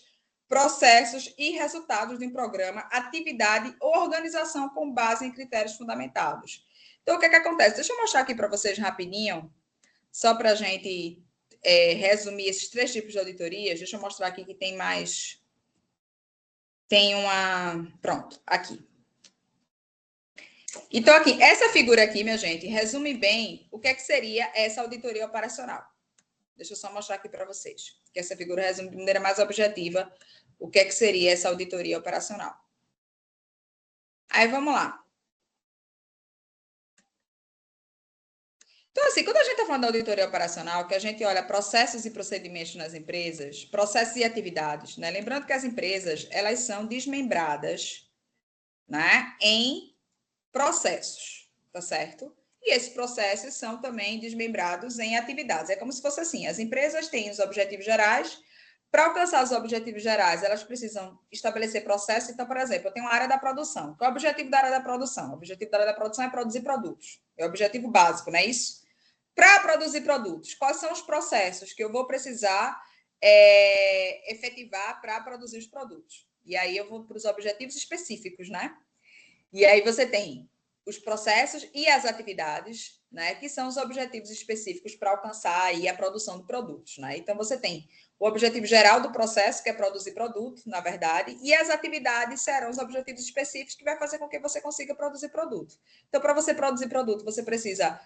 processos e resultados de um programa, atividade ou organização com base em critérios fundamentados, Então, o que é que acontece? Deixa eu mostrar aqui para vocês rapidinho, só para a gente resumir esses 3 tipos de auditorias. Deixa eu mostrar aqui que tem mais... Tem uma... Pronto, aqui. Então, aqui, essa figura aqui, minha gente, resume bem o que é que seria essa auditoria operacional. Deixa eu só mostrar aqui para vocês, que essa figura resume de maneira mais objetiva o que é que seria essa auditoria operacional. Aí, vamos lá. Então, assim, quando a gente está falando da auditoria operacional, que a gente olha processos e procedimentos nas empresas, processos e atividades, né? Lembrando que as empresas, elas são desmembradas, né, em processos, tá certo? E esses processos são também desmembrados em atividades. É como se fosse assim, as empresas têm os objetivos gerais. Para alcançar os objetivos gerais, elas precisam estabelecer processos. Então, por exemplo, eu tenho uma área da produção. Qual é o objetivo da área da produção? O objetivo da área da produção é produzir produtos. É o objetivo básico, não é isso? Para produzir produtos, quais são os processos que eu vou precisar efetivar para produzir os produtos? E aí eu vou para os objetivos específicos, né? E aí você tem os processos e as atividades, né, que são os objetivos específicos para alcançar aí a produção de produtos, né? Então você tem o objetivo geral do processo, que é produzir produto, na verdade, e as atividades serão os objetivos específicos que vai fazer com que você consiga produzir produto. Então, para você produzir produto, você precisa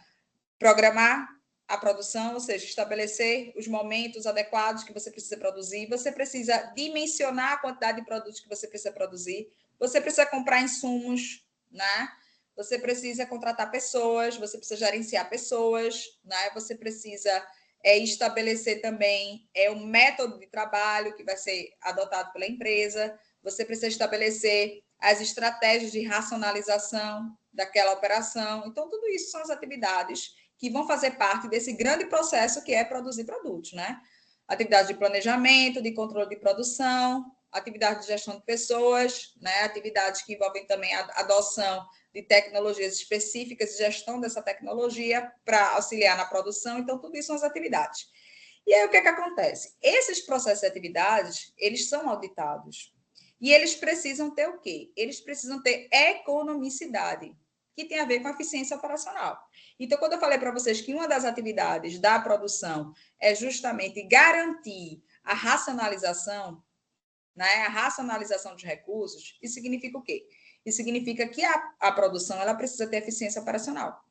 programar a produção, ou seja, estabelecer os momentos adequados que você precisa produzir, você precisa dimensionar a quantidade de produtos que você precisa produzir, você precisa comprar insumos, né? Você precisa contratar pessoas, você precisa gerenciar pessoas, né? Você precisa estabelecer também um método de trabalho que vai ser adotado pela empresa, você precisa estabelecer as estratégias de racionalização daquela operação. Então, tudo isso são as atividades que vão fazer parte desse grande processo que é produzir produtos, né? Atividade de planejamento, de controle de produção, atividade de gestão de pessoas, né? Atividades que envolvem também a adoção de tecnologias específicas e gestão dessa tecnologia para auxiliar na produção. Então, tudo isso são as atividades. E aí, o que é que acontece? Esses processos e atividades, eles são auditados. E eles precisam ter o quê? Eles precisam ter economicidade, que tem a ver com a eficiência operacional. Então, quando eu falei para vocês que uma das atividades da produção é justamente garantir a racionalização, né, a racionalização de recursos, isso significa o quê? Isso significa que a produção ela precisa ter eficiência operacional.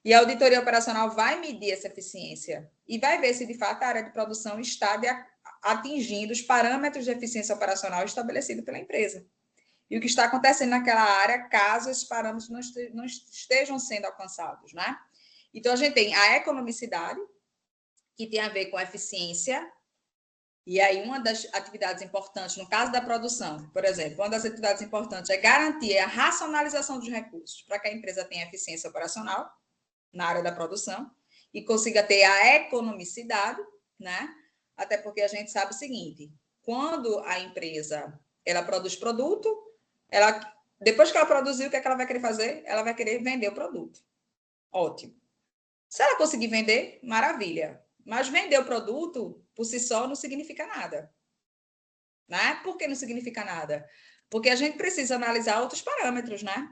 E a auditoria operacional vai medir essa eficiência e vai ver se, de fato, a área de produção está atingindo os parâmetros de eficiência operacional estabelecidos pela empresa. E o que está acontecendo naquela área, caso esses parâmetros não estejam sendo alcançados, né? Então, a gente tem a economicidade, que tem a ver com a eficiência, e aí uma das atividades importantes, no caso da produção, por exemplo, uma das atividades importantes é garantir a racionalização dos recursos para que a empresa tenha eficiência operacional na área da produção e consiga ter a economicidade, né? Até porque a gente sabe o seguinte, quando a empresa ela produz produto, ela, depois que ela produziu, o que é que ela vai querer fazer? Ela vai querer vender o produto. Ótimo. Se ela conseguir vender, maravilha. Mas vender o produto, por si só, não significa nada. Né? Por que não significa nada? Porque a gente precisa analisar outros parâmetros, né?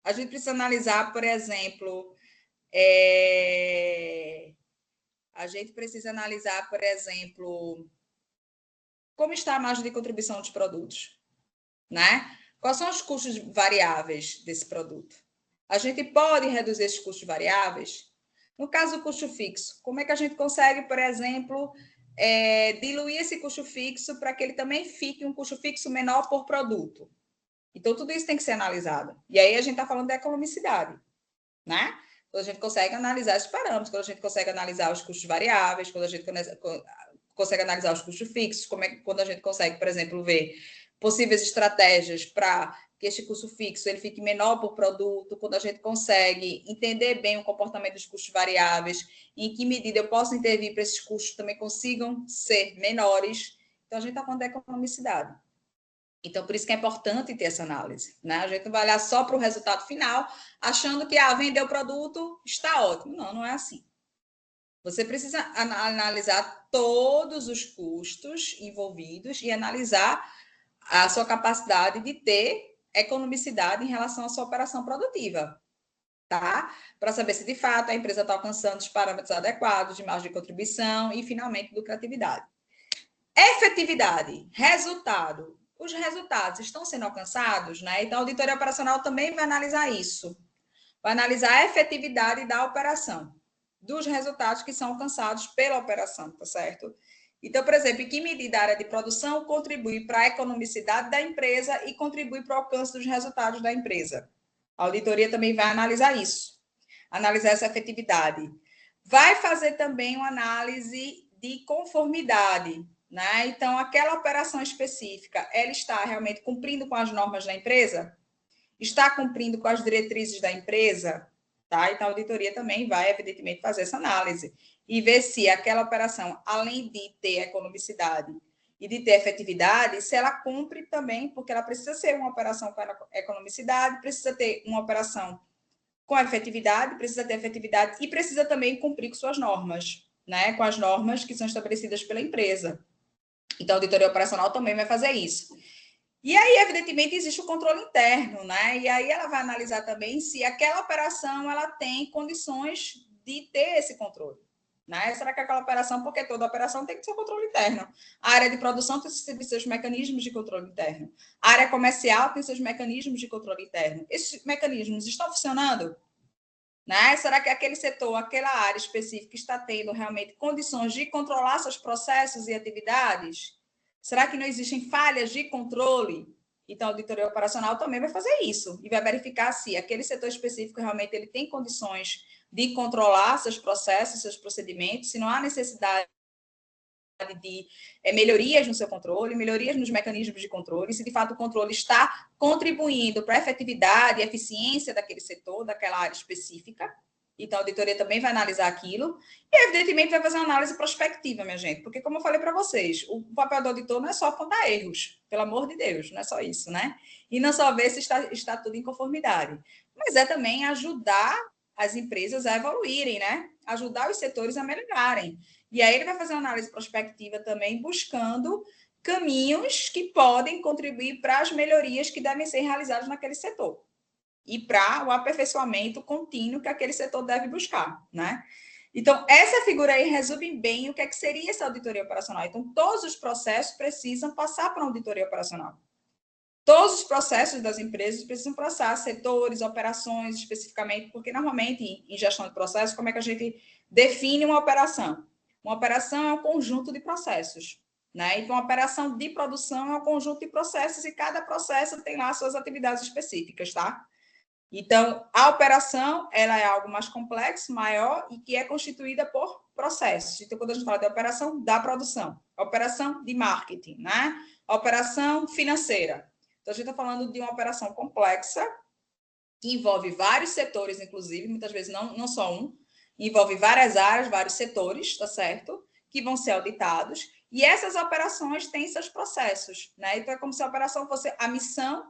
A gente precisa analisar, por exemplo, a gente precisa analisar, por exemplo, como está a margem de contribuição dos produtos, né? Quais são os custos variáveis desse produto? A gente pode reduzir esses custos variáveis? No caso do custo fixo, como é que a gente consegue, por exemplo, diluir esse custo fixo para que ele também fique um custo fixo menor por produto? Então, tudo isso tem que ser analisado. E aí a gente está falando da economicidade, né? Quando a gente consegue analisar esses parâmetros, quando a gente consegue analisar os custos variáveis, quando a gente consegue analisar os custos fixos, quando a gente consegue, por exemplo, ver possíveis estratégias para que este custo fixo ele fique menor por produto, quando a gente consegue entender bem o comportamento dos custos variáveis, em que medida eu posso intervir para esses custos também consigam ser menores. Então, a gente está falando da economicidade. Então, por isso que é importante ter essa análise, né? A gente não vai olhar só para o resultado final, achando que vender o produto está ótimo. Não, não é assim. Você precisa analisar todos os custos envolvidos e analisar a sua capacidade de ter economicidade em relação à sua operação produtiva. tá? Para saber se de fato a empresa está alcançando os parâmetros adequados de margem de contribuição e, finalmente, lucratividade. Efetividade, resultado. Os resultados estão sendo alcançados, né? Então, a auditoria operacional também vai analisar isso. Vai analisar a efetividade da operação, dos resultados que são alcançados pela operação, tá certo? Então, por exemplo, em que medida a área de produção contribui para a economicidade da empresa e contribui para o alcance dos resultados da empresa? A auditoria também vai analisar isso, analisar essa efetividade. Vai fazer também uma análise de conformidade, né? Então, aquela operação específica, ela está realmente cumprindo com as normas da empresa? Está cumprindo com as diretrizes da empresa? Tá? Então, a auditoria também vai, evidentemente, fazer essa análise e ver se aquela operação, além de ter economicidade e de ter efetividade, se ela cumpre também, porque ela precisa ser uma operação com economicidade, precisa ter uma operação com efetividade, precisa ter efetividade e precisa também cumprir com suas normas, né? Com as normas que são estabelecidas pela empresa. Então, a auditoria operacional também vai fazer isso. E aí, evidentemente, existe o controle interno, né? E aí ela vai analisar também se aquela operação ela tem condições de ter esse controle. Né? Será que aquela operação, porque toda operação tem que ter controle interno. A área de produção tem seus mecanismos de controle interno. A área comercial tem seus mecanismos de controle interno. Esses mecanismos estão funcionando? Né? Será que aquele setor, aquela área específica está tendo realmente condições de controlar seus processos e atividades? Será que não existem falhas de controle? Então, a auditoria operacional também vai fazer isso e vai verificar se aquele setor específico realmente ele tem condições de controlar seus processos, seus procedimentos, se não há necessidade de melhorias no seu controle, melhorias nos mecanismos de controle, se de fato o controle está contribuindo para a efetividade e eficiência daquele setor, daquela área específica. Então, a auditoria também vai analisar aquilo e, evidentemente, vai fazer uma análise prospectiva, minha gente, porque, como eu falei para vocês, o papel do auditor não é só apontar erros, pelo amor de Deus, não é só isso, né? E não só ver se está tudo em conformidade, mas é também ajudar as empresas a evoluírem, né? Ajudar os setores a melhorarem. E aí ele vai fazer uma análise prospectiva também, buscando caminhos que podem contribuir para as melhorias que devem ser realizadas naquele setor e para o aperfeiçoamento contínuo que aquele setor deve buscar, né? Então, essa figura aí resume bem o que seria essa auditoria operacional. Então, todos os processos precisam passar por uma auditoria operacional. Todos os processos das empresas precisam passar, setores, operações especificamente, porque normalmente em gestão de processos, como é que a gente define uma operação? Uma operação é um conjunto de processos, né? Então, a operação de produção é um conjunto de processos e cada processo tem lá suas atividades específicas, tá? Então, a operação, ela é algo mais complexo, maior e que é constituída por processos. Então, quando a gente fala de operação da produção, operação de marketing, né? Operação financeira. Então, a gente está falando de uma operação complexa, que envolve vários setores, inclusive, muitas vezes não só um, envolve várias áreas, vários setores, tá certo? Que vão ser auditados. E essas operações têm seus processos, né? Então, é como se a operação fosse a missão,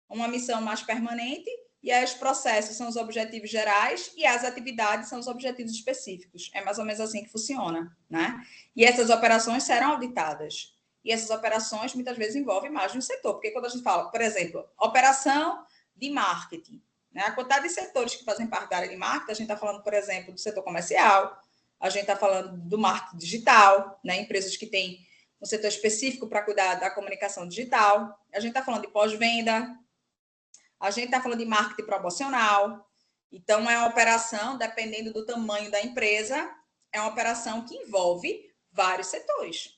uma missão mais permanente, e aí os processos são os objetivos gerais e as atividades são os objetivos específicos. É mais ou menos assim que funciona, né? E essas operações serão auditadas. E essas operações muitas vezes envolvem mais de um setor, porque quando a gente fala, por exemplo, operação de marketing, né? A quantidade de setores que fazem parte da área de marketing, a gente está falando, por exemplo, do setor comercial, a gente está falando do marketing digital, né? Empresas que têm um setor específico para cuidar da comunicação digital, a gente está falando de pós-venda, a gente está falando de marketing promocional. Então, é uma operação, dependendo do tamanho da empresa, é uma operação que envolve vários setores.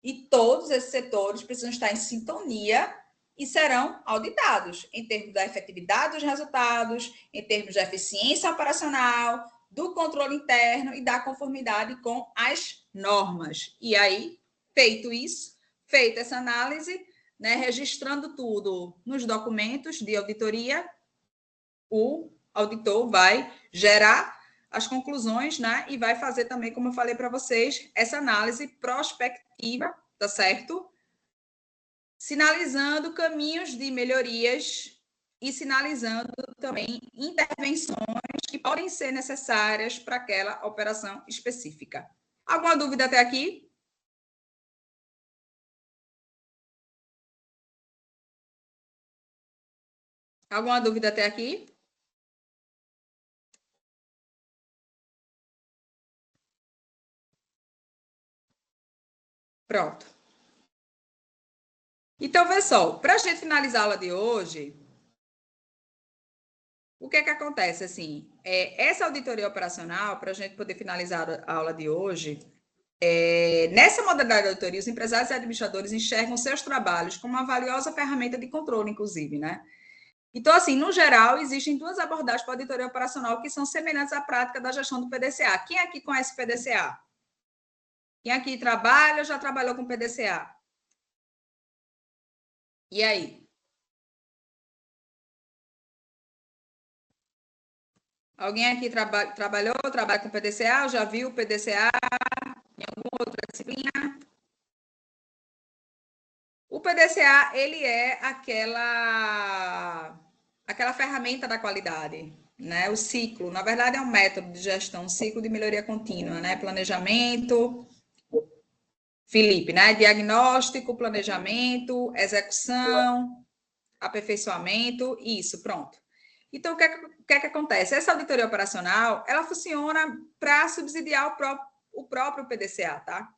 E todos esses setores precisam estar em sintonia e serão auditados em termos da efetividade dos resultados, em termos de eficiência operacional, do controle interno e da conformidade com as normas. E aí, feito isso, feita essa análise, né, registrando tudo nos documentos de auditoria, o auditor vai gerar as conclusões, né, e vai fazer também, como eu falei para vocês, essa análise prospectiva, tá certo? Sinalizando caminhos de melhorias e sinalizando também intervenções que podem ser necessárias para aquela operação específica. Alguma dúvida até aqui? Alguma dúvida até aqui? Pronto. Então, vê só, para a gente finalizar a aula de hoje, o que é que acontece? Assim, essa auditoria operacional, para a gente poder finalizar a aula de hoje, nessa modalidade de auditoria, os empresários e administradores enxergam seus trabalhos como uma valiosa ferramenta de controle, inclusive, né? Então, assim, no geral, existem duas abordagens para a auditoria operacional que são semelhantes à prática da gestão do PDCA. Quem aqui conhece o PDCA? Quem aqui trabalha ou já trabalhou com PDCA? E aí? Alguém aqui trabalhou ou trabalha com PDCA? Ou já viu o PDCA em alguma outra disciplina? O PDCA, ele é aquela ferramenta da qualidade, né? O ciclo, na verdade, é um método de gestão, um ciclo de melhoria contínua, né? Planejamento, Felipe, né? Diagnóstico, planejamento, execução, aperfeiçoamento, isso, pronto. Então, o que é que acontece? Essa auditoria operacional, ela funciona para subsidiar o próprio PDCA, tá?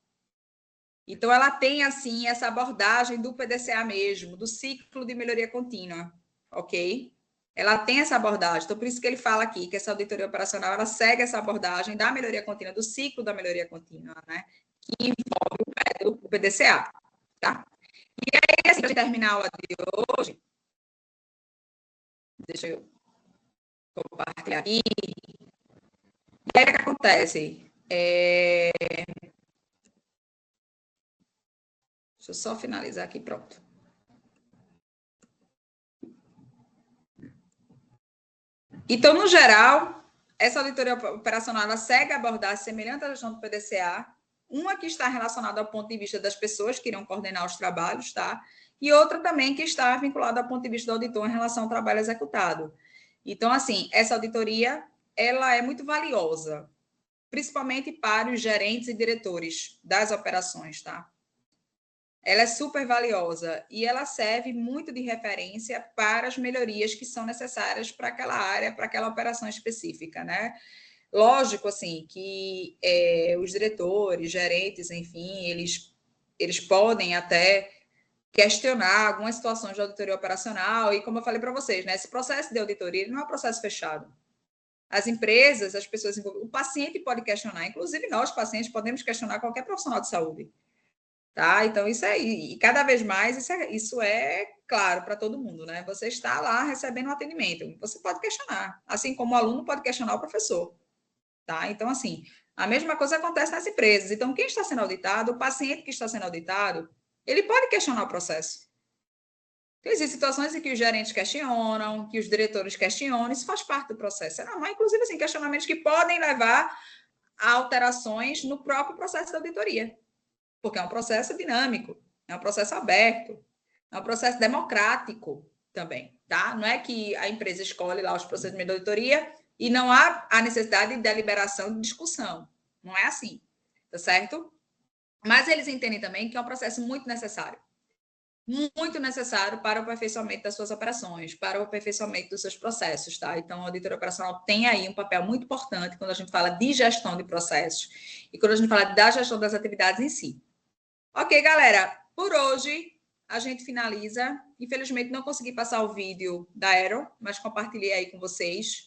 Então, ela tem, assim, essa abordagem do PDCA mesmo, do ciclo de melhoria contínua, ok? Ela tem essa abordagem. Então, por isso que ele fala aqui que essa auditoria operacional, ela segue essa abordagem da melhoria contínua, do ciclo da melhoria contínua, né? Que envolve o PDCA, tá? E aí, assim, para terminar a aula de hoje, deixa eu compartilhar aqui. E aí, o que acontece? Deixa eu só finalizar aqui, pronto. Então, no geral, essa auditoria operacional ela segue a abordagem semelhante à gestão do PDCA, uma que está relacionada ao ponto de vista das pessoas que irão coordenar os trabalhos, tá? E outra também que está vinculada ao ponto de vista do auditor em relação ao trabalho executado. Então, assim, essa auditoria, ela é muito valiosa, principalmente para os gerentes e diretores das operações, tá? Ela é super valiosa e ela serve muito de referência para as melhorias que são necessárias para aquela área, para aquela operação específica, né? Lógico, assim, que os diretores, gerentes, enfim, eles podem até questionar algumas situações de auditoria operacional e, como eu falei para vocês, né, esse processo de auditoria não é um processo fechado. As empresas, as pessoas envolvidas, o paciente pode questionar, inclusive nós, pacientes, podemos questionar qualquer profissional de saúde. Tá? Então, isso é, e cada vez mais isso é claro para todo mundo, né? Você está lá recebendo um atendimento, você pode questionar, assim como o aluno pode questionar o professor, tá? Então, assim, a mesma coisa acontece nas empresas. Então, quem está sendo auditado, o paciente que está sendo auditado, ele pode questionar o processo. Então, existem situações em que os gerentes questionam, que os diretores questionam, isso faz parte do processo. É normal, inclusive, assim, questionamentos que podem levar a alterações no próprio processo da auditoria. Porque é um processo dinâmico, é um processo aberto, é um processo democrático também, tá? Não é que a empresa escolhe lá os procedimentos de auditoria e não há a necessidade de deliberação, de discussão. Não é assim, tá certo? Mas eles entendem também que é um processo muito necessário para o aperfeiçoamento das suas operações, para o aperfeiçoamento dos seus processos, tá? Então, a auditoria operacional tem aí um papel muito importante quando a gente fala de gestão de processos e quando a gente fala da gestão das atividades em si. Ok, galera, por hoje a gente finaliza. Infelizmente, não consegui passar o vídeo da Aero, mas compartilhei aí com vocês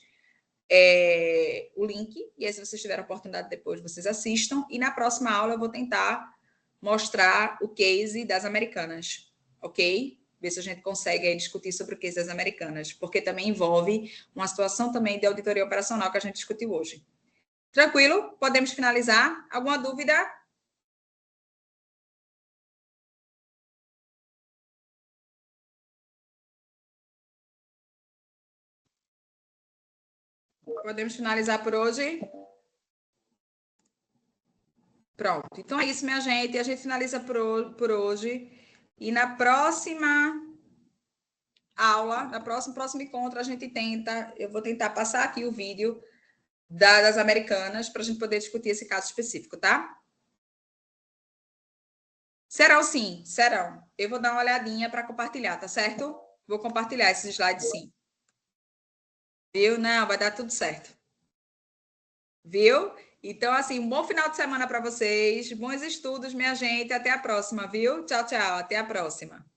o link. E aí, se vocês tiverem a oportunidade depois, vocês assistam. E na próxima aula eu vou tentar mostrar o case das americanas, ok? Ver se a gente consegue aí discutir sobre o case das americanas, porque também envolve uma situação também de auditoria operacional que a gente discutiu hoje. Tranquilo? Podemos finalizar? Alguma dúvida? Podemos finalizar por hoje? Pronto. Então é isso, minha gente. A gente finaliza por hoje. E na próxima aula, na próximo encontro, a gente tenta, eu vou tentar passar aqui o vídeo das americanas para a gente poder discutir esse caso específico, tá? Serão sim, serão. Eu vou dar uma olhadinha para compartilhar, tá certo? Vou compartilhar esses slides sim. Viu? Não, vai dar tudo certo. Viu? Então, assim, um bom final de semana para vocês, bons estudos, minha gente. Até a próxima, viu? Tchau, tchau. Até a próxima.